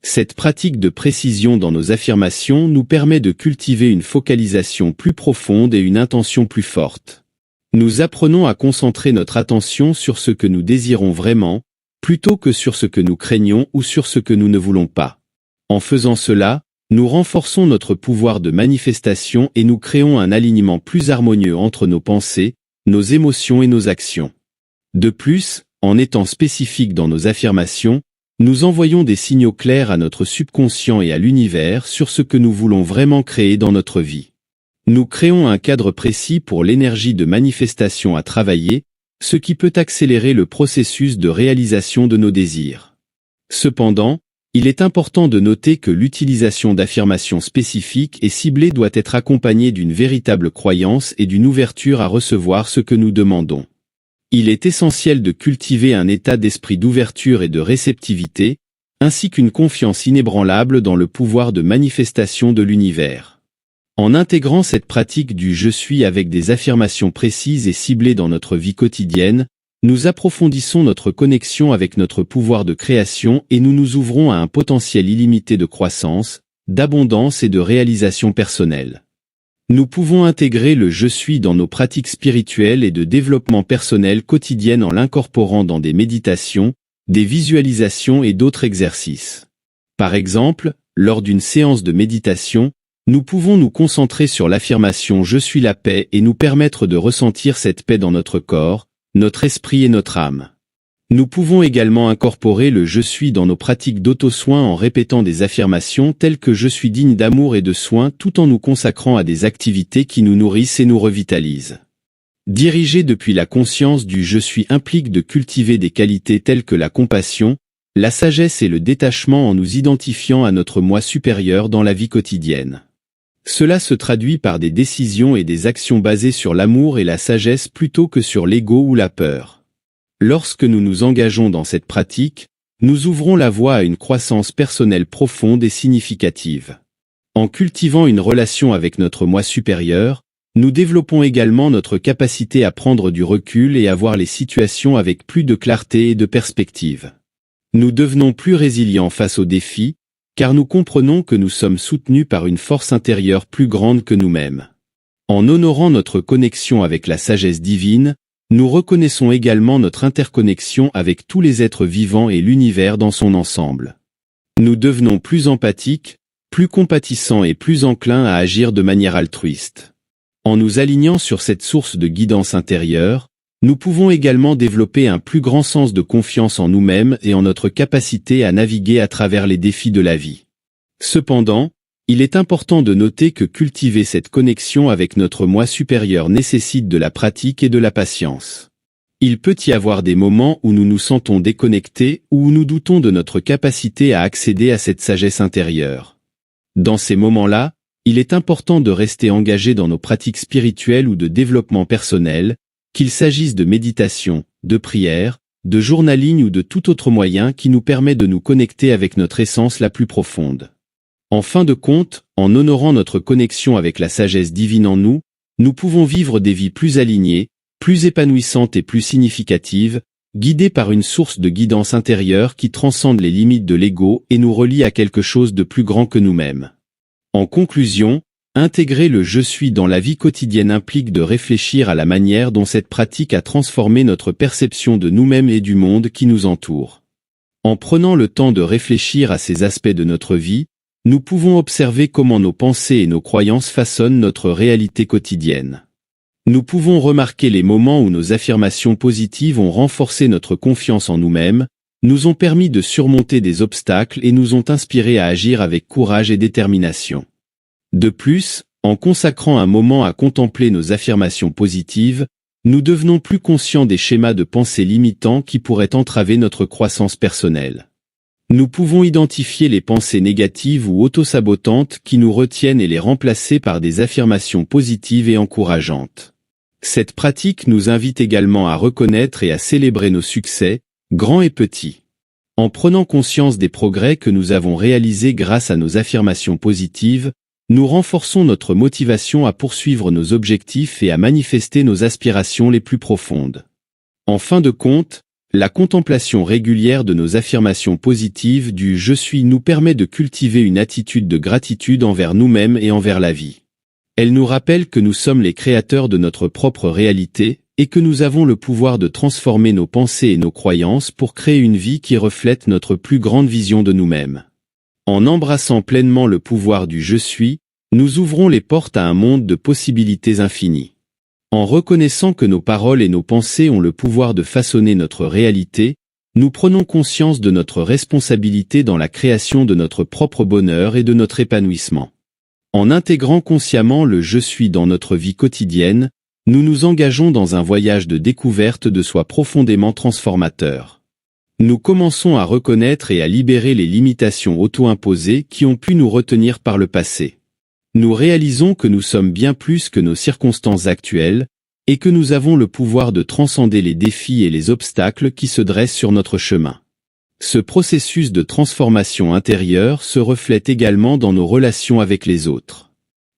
Cette pratique de précision dans nos affirmations nous permet de cultiver une focalisation plus profonde et une intention plus forte. Nous apprenons à concentrer notre attention sur ce que nous désirons vraiment, plutôt que sur ce que nous craignons ou sur ce que nous ne voulons pas. En faisant cela, nous renforçons notre pouvoir de manifestation et nous créons un alignement plus harmonieux entre nos pensées, nos émotions et nos actions. De plus, en étant spécifiques dans nos affirmations, nous envoyons des signaux clairs à notre subconscient et à l'univers sur ce que nous voulons vraiment créer dans notre vie. Nous créons un cadre précis pour l'énergie de manifestation à travailler, ce qui peut accélérer le processus de réalisation de nos désirs. Cependant, il est important de noter que l'utilisation d'affirmations spécifiques et ciblées doit être accompagnée d'une véritable croyance et d'une ouverture à recevoir ce que nous demandons. Il est essentiel de cultiver un état d'esprit d'ouverture et de réceptivité, ainsi qu'une confiance inébranlable dans le pouvoir de manifestation de l'univers. En intégrant cette pratique du « je suis » avec des affirmations précises et ciblées dans notre vie quotidienne, nous approfondissons notre connexion avec notre pouvoir de création et nous nous ouvrons à un potentiel illimité de croissance, d'abondance et de réalisation personnelle. Nous pouvons intégrer le « je suis » dans nos pratiques spirituelles et de développement personnel quotidiennes en l'incorporant dans des méditations, des visualisations et d'autres exercices. Par exemple, lors d'une séance de méditation, nous pouvons nous concentrer sur l'affirmation « Je suis la paix » et nous permettre de ressentir cette paix dans notre corps, notre esprit et notre âme. Nous pouvons également incorporer le « Je suis » dans nos pratiques d'auto-soin en répétant des affirmations telles que « Je suis digne d'amour et de soins » tout en nous consacrant à des activités qui nous nourrissent et nous revitalisent. Diriger depuis la conscience du « Je suis » implique de cultiver des qualités telles que la compassion, la sagesse et le détachement en nous identifiant à notre moi supérieur dans la vie quotidienne. Cela se traduit par des décisions et des actions basées sur l'amour et la sagesse plutôt que sur l'ego ou la peur. Lorsque nous nous engageons dans cette pratique, nous ouvrons la voie à une croissance personnelle profonde et significative. En cultivant une relation avec notre moi supérieur, nous développons également notre capacité à prendre du recul et à voir les situations avec plus de clarté et de perspective. Nous devenons plus résilients face aux défis, car nous comprenons que nous sommes soutenus par une force intérieure plus grande que nous-mêmes. En honorant notre connexion avec la sagesse divine, nous reconnaissons également notre interconnexion avec tous les êtres vivants et l'univers dans son ensemble. Nous devenons plus empathiques, plus compatissants et plus enclins à agir de manière altruiste. En nous alignant sur cette source de guidance intérieure, nous pouvons également développer un plus grand sens de confiance en nous-mêmes et en notre capacité à naviguer à travers les défis de la vie. Cependant, il est important de noter que cultiver cette connexion avec notre moi supérieur nécessite de la pratique et de la patience. Il peut y avoir des moments où nous nous sentons déconnectés ou où nous doutons de notre capacité à accéder à cette sagesse intérieure. Dans ces moments-là, il est important de rester engagé dans nos pratiques spirituelles ou de développement personnel, qu'il s'agisse de méditation, de prière, de journaling ou de tout autre moyen qui nous permet de nous connecter avec notre essence la plus profonde. En fin de compte, en honorant notre connexion avec la sagesse divine en nous, nous pouvons vivre des vies plus alignées, plus épanouissantes et plus significatives, guidées par une source de guidance intérieure qui transcende les limites de l'ego et nous relie à quelque chose de plus grand que nous-mêmes. En conclusion, intégrer le « je suis » dans la vie quotidienne implique de réfléchir à la manière dont cette pratique a transformé notre perception de nous-mêmes et du monde qui nous entoure. En prenant le temps de réfléchir à ces aspects de notre vie, nous pouvons observer comment nos pensées et nos croyances façonnent notre réalité quotidienne. Nous pouvons remarquer les moments où nos affirmations positives ont renforcé notre confiance en nous-mêmes, nous ont permis de surmonter des obstacles et nous ont inspirés à agir avec courage et détermination. De plus, en consacrant un moment à contempler nos affirmations positives, nous devenons plus conscients des schémas de pensée limitants qui pourraient entraver notre croissance personnelle. Nous pouvons identifier les pensées négatives ou autosabotantes qui nous retiennent et les remplacer par des affirmations positives et encourageantes. Cette pratique nous invite également à reconnaître et à célébrer nos succès, grands et petits. En prenant conscience des progrès que nous avons réalisés grâce à nos affirmations positives, nous renforçons notre motivation à poursuivre nos objectifs et à manifester nos aspirations les plus profondes. En fin de compte, la contemplation régulière de nos affirmations positives du « je suis » nous permet de cultiver une attitude de gratitude envers nous-mêmes et envers la vie. Elle nous rappelle que nous sommes les créateurs de notre propre réalité et que nous avons le pouvoir de transformer nos pensées et nos croyances pour créer une vie qui reflète notre plus grande vision de nous-mêmes. En embrassant pleinement le pouvoir du « je suis », nous ouvrons les portes à un monde de possibilités infinies. En reconnaissant que nos paroles et nos pensées ont le pouvoir de façonner notre réalité, nous prenons conscience de notre responsabilité dans la création de notre propre bonheur et de notre épanouissement. En intégrant consciemment le « je suis » dans notre vie quotidienne, nous nous engageons dans un voyage de découverte de soi profondément transformateur. Nous commençons à reconnaître et à libérer les limitations auto-imposées qui ont pu nous retenir par le passé. Nous réalisons que nous sommes bien plus que nos circonstances actuelles, et que nous avons le pouvoir de transcender les défis et les obstacles qui se dressent sur notre chemin. Ce processus de transformation intérieure se reflète également dans nos relations avec les autres.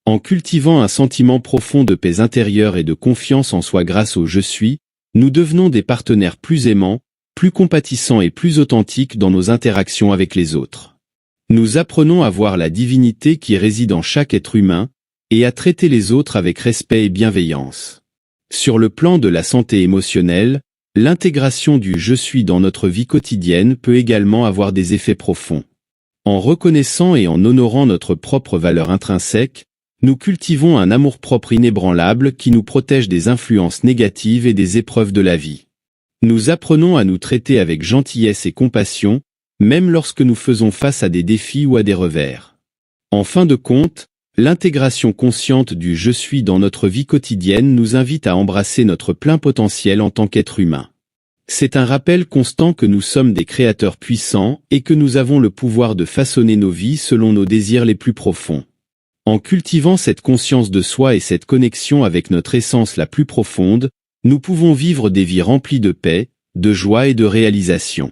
En cultivant un sentiment profond de paix intérieure et de confiance en soi grâce au « je suis », nous devenons des partenaires plus aimants, plus compatissants et plus authentiques dans nos interactions avec les autres. Nous apprenons à voir la divinité qui réside en chaque être humain, et à traiter les autres avec respect et bienveillance. Sur le plan de la santé émotionnelle, l'intégration du « je suis » dans notre vie quotidienne peut également avoir des effets profonds. En reconnaissant et en honorant notre propre valeur intrinsèque, nous cultivons un amour-propre inébranlable qui nous protège des influences négatives et des épreuves de la vie. Nous apprenons à nous traiter avec gentillesse et compassion, même lorsque nous faisons face à des défis ou à des revers. En fin de compte, l'intégration consciente du « je suis » dans notre vie quotidienne nous invite à embrasser notre plein potentiel en tant qu'être humain. C'est un rappel constant que nous sommes des créateurs puissants et que nous avons le pouvoir de façonner nos vies selon nos désirs les plus profonds. En cultivant cette conscience de soi et cette connexion avec notre essence la plus profonde, nous pouvons vivre des vies remplies de paix, de joie et de réalisation.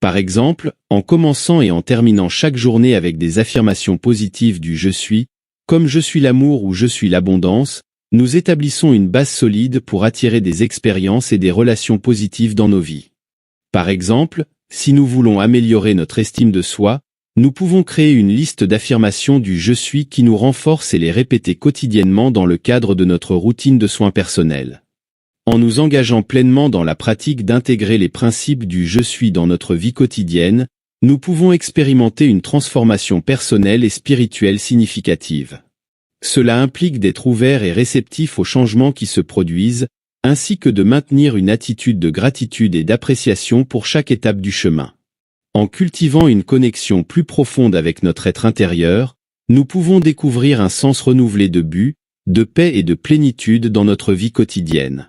Par exemple, en commençant et en terminant chaque journée avec des affirmations positives du « je suis », comme « je suis l'amour » ou « je suis l'abondance », nous établissons une base solide pour attirer des expériences et des relations positives dans nos vies. Par exemple, si nous voulons améliorer notre estime de soi, nous pouvons créer une liste d'affirmations du « je suis » qui nous renforce et les répéter quotidiennement dans le cadre de notre routine de soins personnels. En nous engageant pleinement dans la pratique d'intégrer les principes du « je suis » dans notre vie quotidienne, nous pouvons expérimenter une transformation personnelle et spirituelle significative. Cela implique d'être ouvert et réceptif aux changements qui se produisent, ainsi que de maintenir une attitude de gratitude et d'appréciation pour chaque étape du chemin. En cultivant une connexion plus profonde avec notre être intérieur, nous pouvons découvrir un sens renouvelé de but, de paix et de plénitude dans notre vie quotidienne.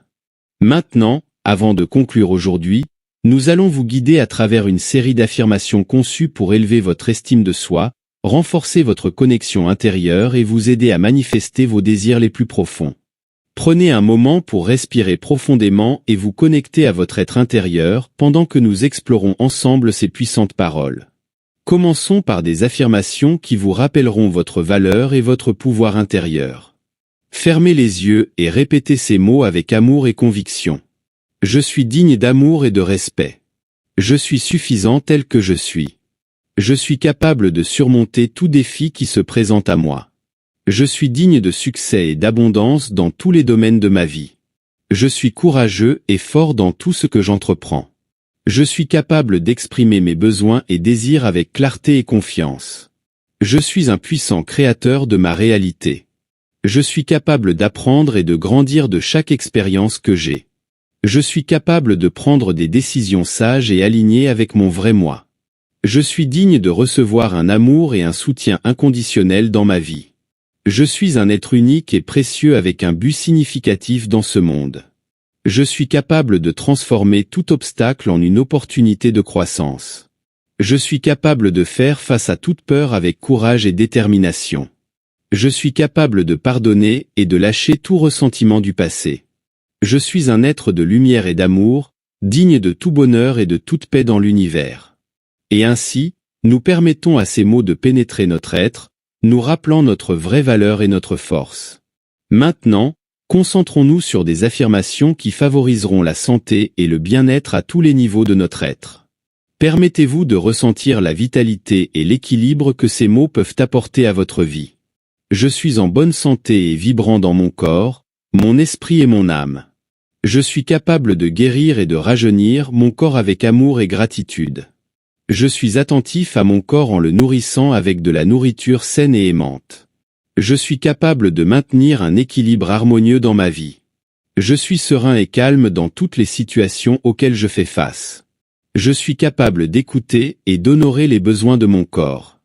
Maintenant, avant de conclure aujourd'hui, nous allons vous guider à travers une série d'affirmations conçues pour élever votre estime de soi, renforcer votre connexion intérieure et vous aider à manifester vos désirs les plus profonds. Prenez un moment pour respirer profondément et vous connecter à votre être intérieur pendant que nous explorons ensemble ces puissantes paroles. Commençons par des affirmations qui vous rappelleront votre valeur et votre pouvoir intérieur. Fermez les yeux et répétez ces mots avec amour et conviction. Je suis digne d'amour et de respect. Je suis suffisant tel que je suis. Je suis capable de surmonter tout défi qui se présente à moi. Je suis digne de succès et d'abondance dans tous les domaines de ma vie. Je suis courageux et fort dans tout ce que j'entreprends. Je suis capable d'exprimer mes besoins et désirs avec clarté et confiance. Je suis un puissant créateur de ma réalité. Je suis capable d'apprendre et de grandir de chaque expérience que j'ai. Je suis capable de prendre des décisions sages et alignées avec mon vrai moi. Je suis digne de recevoir un amour et un soutien inconditionnel dans ma vie. Je suis un être unique et précieux avec un but significatif dans ce monde. Je suis capable de transformer tout obstacle en une opportunité de croissance. Je suis capable de faire face à toute peur avec courage et détermination. Je suis capable de pardonner et de lâcher tout ressentiment du passé. Je suis un être de lumière et d'amour, digne de tout bonheur et de toute paix dans l'univers. Et ainsi, nous permettons à ces mots de pénétrer notre être, nous rappelant notre vraie valeur et notre force. Maintenant, concentrons-nous sur des affirmations qui favoriseront la santé et le bien-être à tous les niveaux de notre être. Permettez-vous de ressentir la vitalité et l'équilibre que ces mots peuvent apporter à votre vie. Je suis en bonne santé et vibrant dans mon corps, mon esprit et mon âme. Je suis capable de guérir et de rajeunir mon corps avec amour et gratitude. Je suis attentif à mon corps en le nourrissant avec de la nourriture saine et aimante. Je suis capable de maintenir un équilibre harmonieux dans ma vie. Je suis serein et calme dans toutes les situations auxquelles je fais face. Je suis capable d'écouter et d'honorer les besoins de mon corps.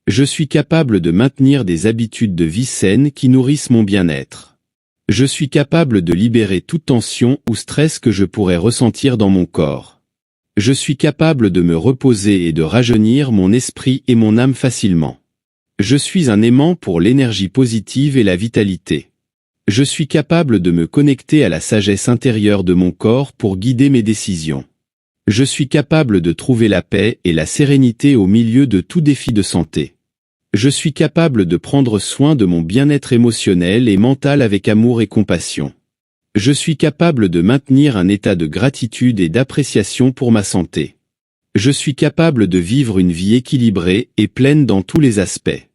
Je suis capable de maintenir des habitudes de vie saines qui nourrissent mon bien-être. Je suis capable de libérer toute tension ou stress que je pourrais ressentir dans mon corps. Je suis capable de me reposer et de rajeunir mon esprit et mon âme facilement. Je suis un aimant pour l'énergie positive et la vitalité. Je suis capable de me connecter à la sagesse intérieure de mon corps pour guider mes décisions. Je suis capable de trouver la paix et la sérénité au milieu de tout défi de santé. Je suis capable de prendre soin de mon bien-être émotionnel et mental avec amour et compassion. Je suis capable de maintenir un état de gratitude et d'appréciation pour ma santé. Je suis capable de vivre une vie équilibrée et pleine dans tous les aspects.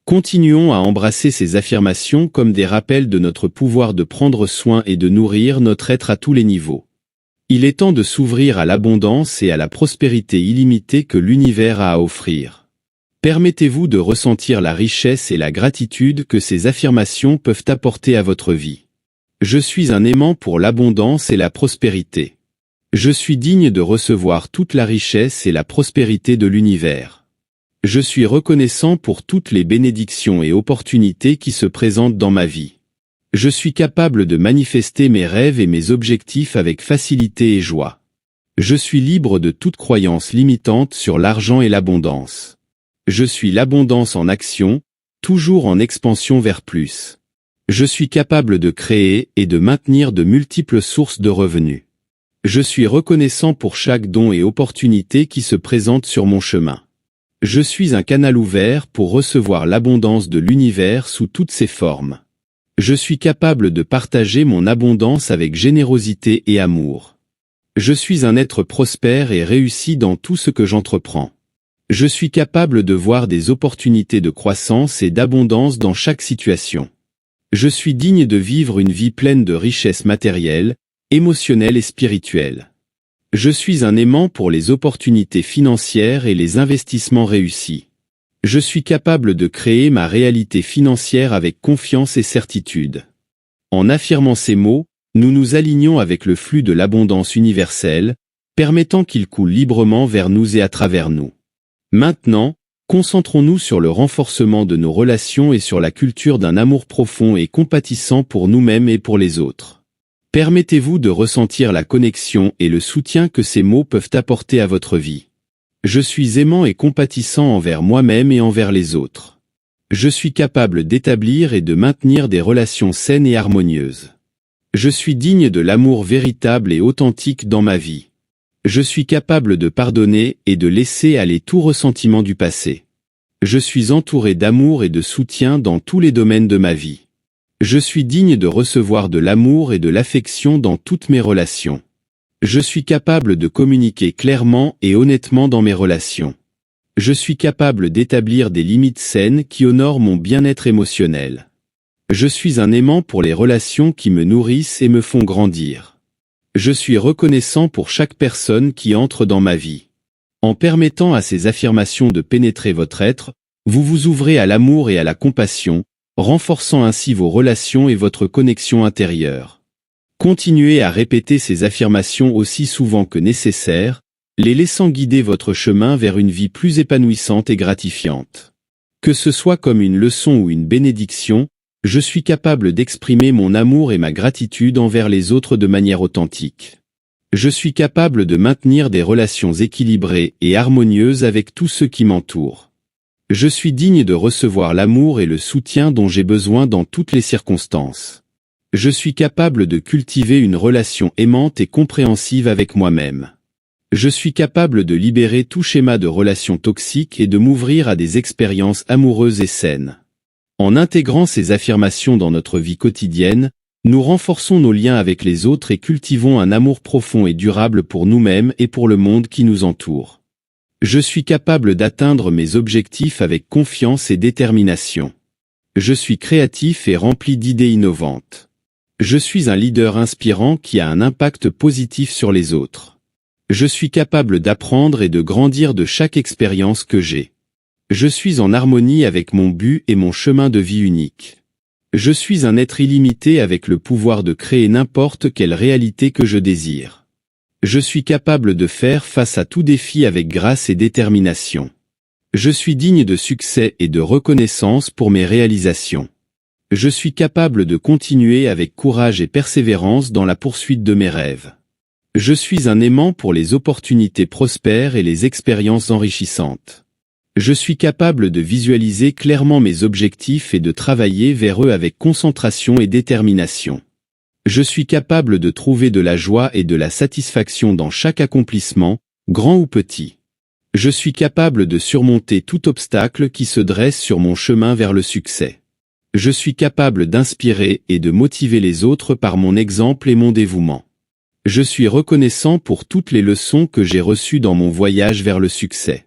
Continuons à embrasser ces affirmations comme des rappels de notre pouvoir de prendre soin et de nourrir notre être à tous les niveaux. Il est temps de s'ouvrir à l'abondance et à la prospérité illimitée que l'univers a à offrir. Permettez-vous de ressentir la richesse et la gratitude que ces affirmations peuvent apporter à votre vie. Je suis un aimant pour l'abondance et la prospérité. Je suis digne de recevoir toute la richesse et la prospérité de l'univers. Je suis reconnaissant pour toutes les bénédictions et opportunités qui se présentent dans ma vie. Je suis capable de manifester mes rêves et mes objectifs avec facilité et joie. Je suis libre de toute croyance limitante sur l'argent et l'abondance. Je suis l'abondance en action, toujours en expansion vers plus. Je suis capable de créer et de maintenir de multiples sources de revenus. Je suis reconnaissant pour chaque don et opportunité qui se présente sur mon chemin. Je suis un canal ouvert pour recevoir l'abondance de l'univers sous toutes ses formes. Je suis capable de partager mon abondance avec générosité et amour. Je suis un être prospère et réussi dans tout ce que j'entreprends. Je suis capable de voir des opportunités de croissance et d'abondance dans chaque situation. Je suis digne de vivre une vie pleine de richesses matérielles, émotionnelles et spirituelles. Je suis un aimant pour les opportunités financières et les investissements réussis. Je suis capable de créer ma réalité financière avec confiance et certitude. En affirmant ces mots, nous nous alignons avec le flux de l'abondance universelle, permettant qu'il coule librement vers nous et à travers nous. Maintenant, concentrons-nous sur le renforcement de nos relations et sur la culture d'un amour profond et compatissant pour nous-mêmes et pour les autres. Permettez-vous de ressentir la connexion et le soutien que ces mots peuvent apporter à votre vie. Je suis aimant et compatissant envers moi-même et envers les autres. Je suis capable d'établir et de maintenir des relations saines et harmonieuses. Je suis digne de l'amour véritable et authentique dans ma vie. Je suis capable de pardonner et de laisser aller tout ressentiment du passé. Je suis entouré d'amour et de soutien dans tous les domaines de ma vie. Je suis digne de recevoir de l'amour et de l'affection dans toutes mes relations. Je suis capable de communiquer clairement et honnêtement dans mes relations. Je suis capable d'établir des limites saines qui honorent mon bien-être émotionnel. Je suis un aimant pour les relations qui me nourrissent et me font grandir. Je suis reconnaissant pour chaque personne qui entre dans ma vie. En permettant à ces affirmations de pénétrer votre être, vous vous ouvrez à l'amour et à la compassion, renforçant ainsi vos relations et votre connexion intérieure. Continuez à répéter ces affirmations aussi souvent que nécessaire, les laissant guider votre chemin vers une vie plus épanouissante et gratifiante. Que ce soit comme une leçon ou une bénédiction, je suis capable d'exprimer mon amour et ma gratitude envers les autres de manière authentique. Je suis capable de maintenir des relations équilibrées et harmonieuses avec tous ceux qui m'entourent. Je suis digne de recevoir l'amour et le soutien dont j'ai besoin dans toutes les circonstances. Je suis capable de cultiver une relation aimante et compréhensive avec moi-même. Je suis capable de libérer tout schéma de relations toxiques et de m'ouvrir à des expériences amoureuses et saines. En intégrant ces affirmations dans notre vie quotidienne, nous renforçons nos liens avec les autres et cultivons un amour profond et durable pour nous-mêmes et pour le monde qui nous entoure. Je suis capable d'atteindre mes objectifs avec confiance et détermination. Je suis créatif et rempli d'idées innovantes. Je suis un leader inspirant qui a un impact positif sur les autres. Je suis capable d'apprendre et de grandir de chaque expérience que j'ai. Je suis en harmonie avec mon but et mon chemin de vie unique. Je suis un être illimité avec le pouvoir de créer n'importe quelle réalité que je désire. Je suis capable de faire face à tout défi avec grâce et détermination. Je suis digne de succès et de reconnaissance pour mes réalisations. Je suis capable de continuer avec courage et persévérance dans la poursuite de mes rêves. Je suis un aimant pour les opportunités prospères et les expériences enrichissantes. Je suis capable de visualiser clairement mes objectifs et de travailler vers eux avec concentration et détermination. Je suis capable de trouver de la joie et de la satisfaction dans chaque accomplissement, grand ou petit. Je suis capable de surmonter tout obstacle qui se dresse sur mon chemin vers le succès. Je suis capable d'inspirer et de motiver les autres par mon exemple et mon dévouement. Je suis reconnaissant pour toutes les leçons que j'ai reçues dans mon voyage vers le succès.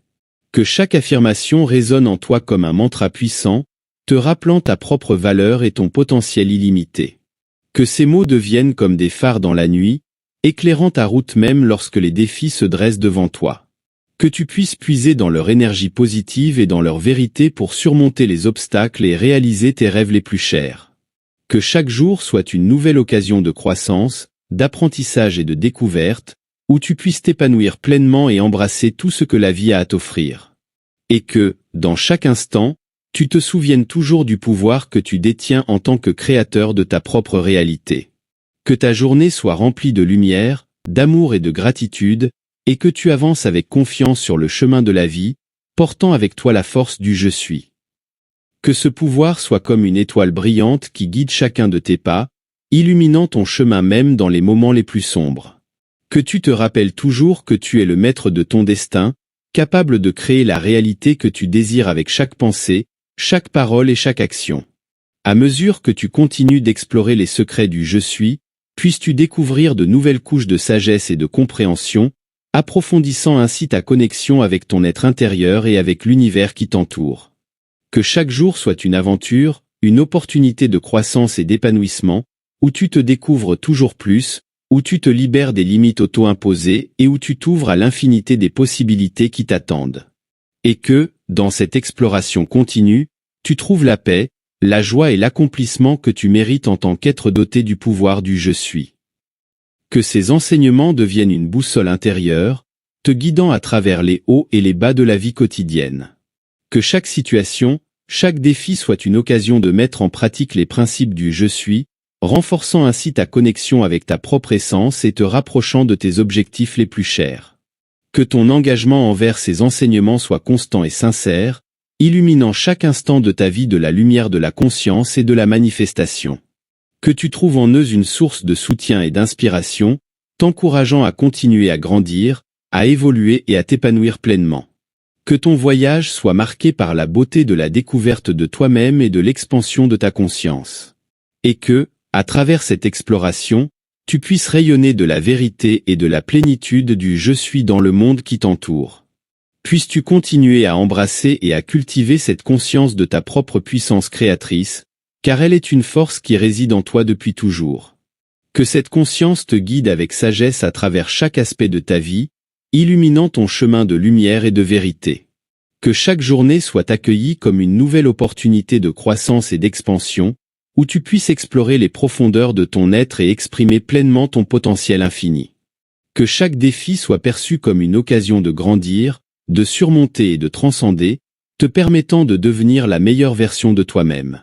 Que chaque affirmation résonne en toi comme un mantra puissant, te rappelant ta propre valeur et ton potentiel illimité. Que ces mots deviennent comme des phares dans la nuit, éclairant ta route même lorsque les défis se dressent devant toi. Que tu puisses puiser dans leur énergie positive et dans leur vérité pour surmonter les obstacles et réaliser tes rêves les plus chers. Que chaque jour soit une nouvelle occasion de croissance, d'apprentissage et de découverte, où tu puisses t'épanouir pleinement et embrasser tout ce que la vie a à t'offrir. Et que, dans chaque instant, tu te souviennes toujours du pouvoir que tu détiens en tant que créateur de ta propre réalité. Que ta journée soit remplie de lumière, d'amour et de gratitude, et que tu avances avec confiance sur le chemin de la vie, portant avec toi la force du « je suis ». Que ce pouvoir soit comme une étoile brillante qui guide chacun de tes pas, illuminant ton chemin même dans les moments les plus sombres. Que tu te rappelles toujours que tu es le maître de ton destin, capable de créer la réalité que tu désires avec chaque pensée, chaque parole et chaque action. À mesure que tu continues d'explorer les secrets du je suis, puisses-tu découvrir de nouvelles couches de sagesse et de compréhension, approfondissant ainsi ta connexion avec ton être intérieur et avec l'univers qui t'entoure. Que chaque jour soit une aventure, une opportunité de croissance et d'épanouissement, où tu te découvres toujours plus, où tu te libères des limites auto-imposées et où tu t'ouvres à l'infinité des possibilités qui t'attendent. Et que, dans cette exploration continue, tu trouves la paix, la joie et l'accomplissement que tu mérites en tant qu'être doté du pouvoir du je suis. Que ces enseignements deviennent une boussole intérieure, te guidant à travers les hauts et les bas de la vie quotidienne. Que chaque situation, chaque défi soit une occasion de mettre en pratique les principes du je suis, renforçant ainsi ta connexion avec ta propre essence et te rapprochant de tes objectifs les plus chers. Que ton engagement envers ces enseignements soit constant et sincère, illuminant chaque instant de ta vie de la lumière de la conscience et de la manifestation. Que tu trouves en eux une source de soutien et d'inspiration, t'encourageant à continuer à grandir, à évoluer et à t'épanouir pleinement. Que ton voyage soit marqué par la beauté de la découverte de toi-même et de l'expansion de ta conscience. Et que, à travers cette exploration, tu puisses rayonner de la vérité et de la plénitude du je suis dans le monde qui t'entoure. Puisses-tu continuer à embrasser et à cultiver cette conscience de ta propre puissance créatrice, car elle est une force qui réside en toi depuis toujours. Que cette conscience te guide avec sagesse à travers chaque aspect de ta vie, illuminant ton chemin de lumière et de vérité. Que chaque journée soit accueillie comme une nouvelle opportunité de croissance et d'expansion, où tu puisses explorer les profondeurs de ton être et exprimer pleinement ton potentiel infini. Que chaque défi soit perçu comme une occasion de grandir, de surmonter et de transcender, te permettant de devenir la meilleure version de toi-même.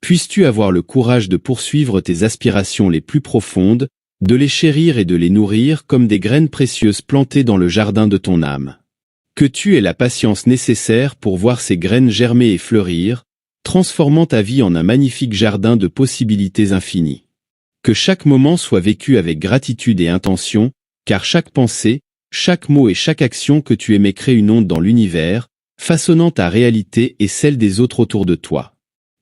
Puisses-tu avoir le courage de poursuivre tes aspirations les plus profondes, de les chérir et de les nourrir comme des graines précieuses plantées dans le jardin de ton âme. Que tu aies la patience nécessaire pour voir ces graines germer et fleurir, transformant ta vie en un magnifique jardin de possibilités infinies. Que chaque moment soit vécu avec gratitude et intention, car chaque pensée, chaque mot et chaque action que tu émets crée une onde dans l'univers, façonnant ta réalité et celle des autres autour de toi.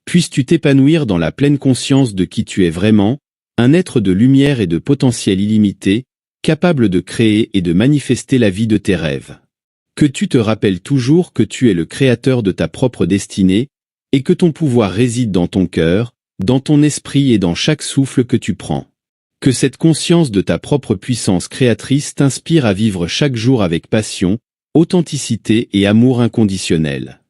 Puisses-tu t'épanouir dans la pleine conscience de qui tu es vraiment, un être de lumière et de potentiel illimité, capable de créer et de manifester la vie de tes rêves. Que tu te rappelles toujours que tu es le créateur de ta propre destinée, et que ton pouvoir réside dans ton cœur, dans ton esprit et dans chaque souffle que tu prends. Que cette conscience de ta propre puissance créatrice t'inspire à vivre chaque jour avec passion, authenticité et amour inconditionnel.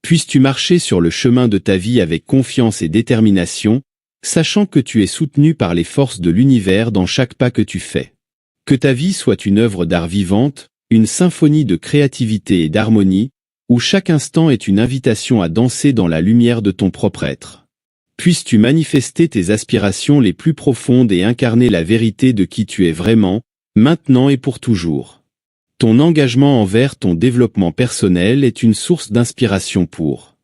Puisses-tu marcher sur le chemin de ta vie avec confiance et détermination, sachant que tu es soutenu par les forces de l'univers dans chaque pas que tu fais. Que ta vie soit une œuvre d'art vivante, une symphonie de créativité et d'harmonie, où chaque instant est une invitation à danser dans la lumière de ton propre être. Puisses-tu manifester tes aspirations les plus profondes et incarner la vérité de qui tu es vraiment, maintenant et pour toujours. Ton engagement envers ton développement personnel est une source d'inspiration pour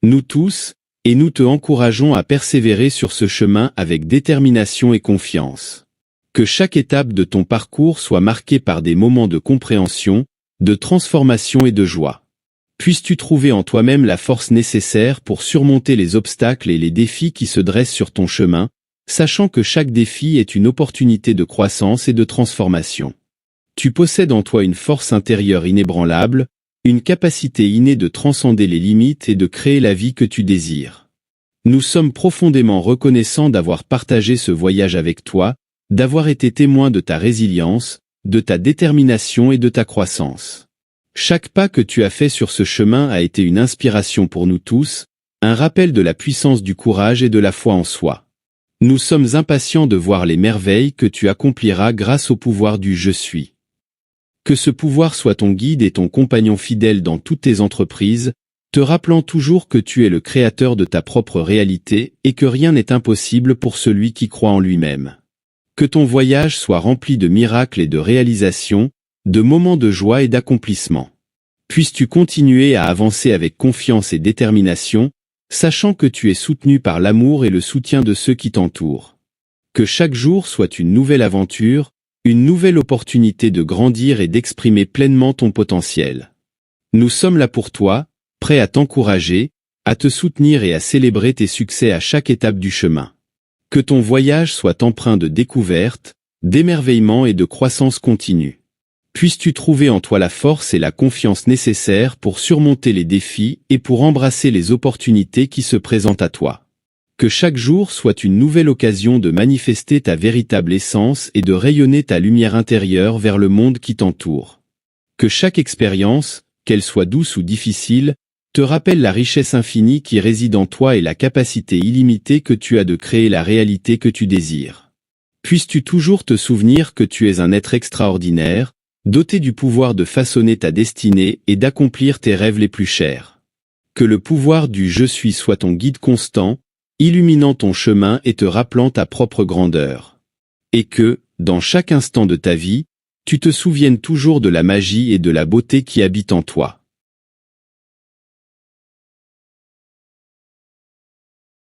nous tous, et nous te encourageons à persévérer sur ce chemin avec détermination et confiance. Que chaque étape de ton parcours soit marquée par des moments de compréhension, de transformation et de joie. Puisses-tu trouver en toi-même la force nécessaire pour surmonter les obstacles et les défis qui se dressent sur ton chemin, sachant que chaque défi est une opportunité de croissance et de transformation. Tu possèdes en toi une force intérieure inébranlable, une capacité innée de transcender les limites et de créer la vie que tu désires. Nous sommes profondément reconnaissants d'avoir partagé ce voyage avec toi, d'avoir été témoins de ta résilience, de ta détermination et de ta croissance. Chaque pas que tu as fait sur ce chemin a été une inspiration pour nous tous, un rappel de la puissance du courage et de la foi en soi. Nous sommes impatients de voir les merveilles que tu accompliras grâce au pouvoir du je suis. Que ce pouvoir soit ton guide et ton compagnon fidèle dans toutes tes entreprises, te rappelant toujours que tu es le créateur de ta propre réalité et que rien n'est impossible pour celui qui croit en lui-même. Que ton voyage soit rempli de miracles et de réalisations, de moments de joie et d'accomplissement. Puisses-tu continuer à avancer avec confiance et détermination, sachant que tu es soutenu par l'amour et le soutien de ceux qui t'entourent. Que chaque jour soit une nouvelle aventure, Une nouvelle opportunité de grandir et d'exprimer pleinement ton potentiel. Nous sommes là pour toi, prêts à t'encourager, à te soutenir et à célébrer tes succès à chaque étape du chemin. Que ton voyage soit empreint de découvertes, d'émerveillement et de croissance continue. Puisses-tu trouver en toi la force et la confiance nécessaires pour surmonter les défis et pour embrasser les opportunités qui se présentent à toi. Que chaque jour soit une nouvelle occasion de manifester ta véritable essence et de rayonner ta lumière intérieure vers le monde qui t'entoure. Que chaque expérience, qu'elle soit douce ou difficile, te rappelle la richesse infinie qui réside en toi et la capacité illimitée que tu as de créer la réalité que tu désires. Puisses-tu toujours te souvenir que tu es un être extraordinaire, doté du pouvoir de façonner ta destinée et d'accomplir tes rêves les plus chers. Que le pouvoir du « je suis » soit ton guide constant, illuminant ton chemin et te rappelant ta propre grandeur. Et que, dans chaque instant de ta vie, tu te souviennes toujours de la magie et de la beauté qui habitent en toi.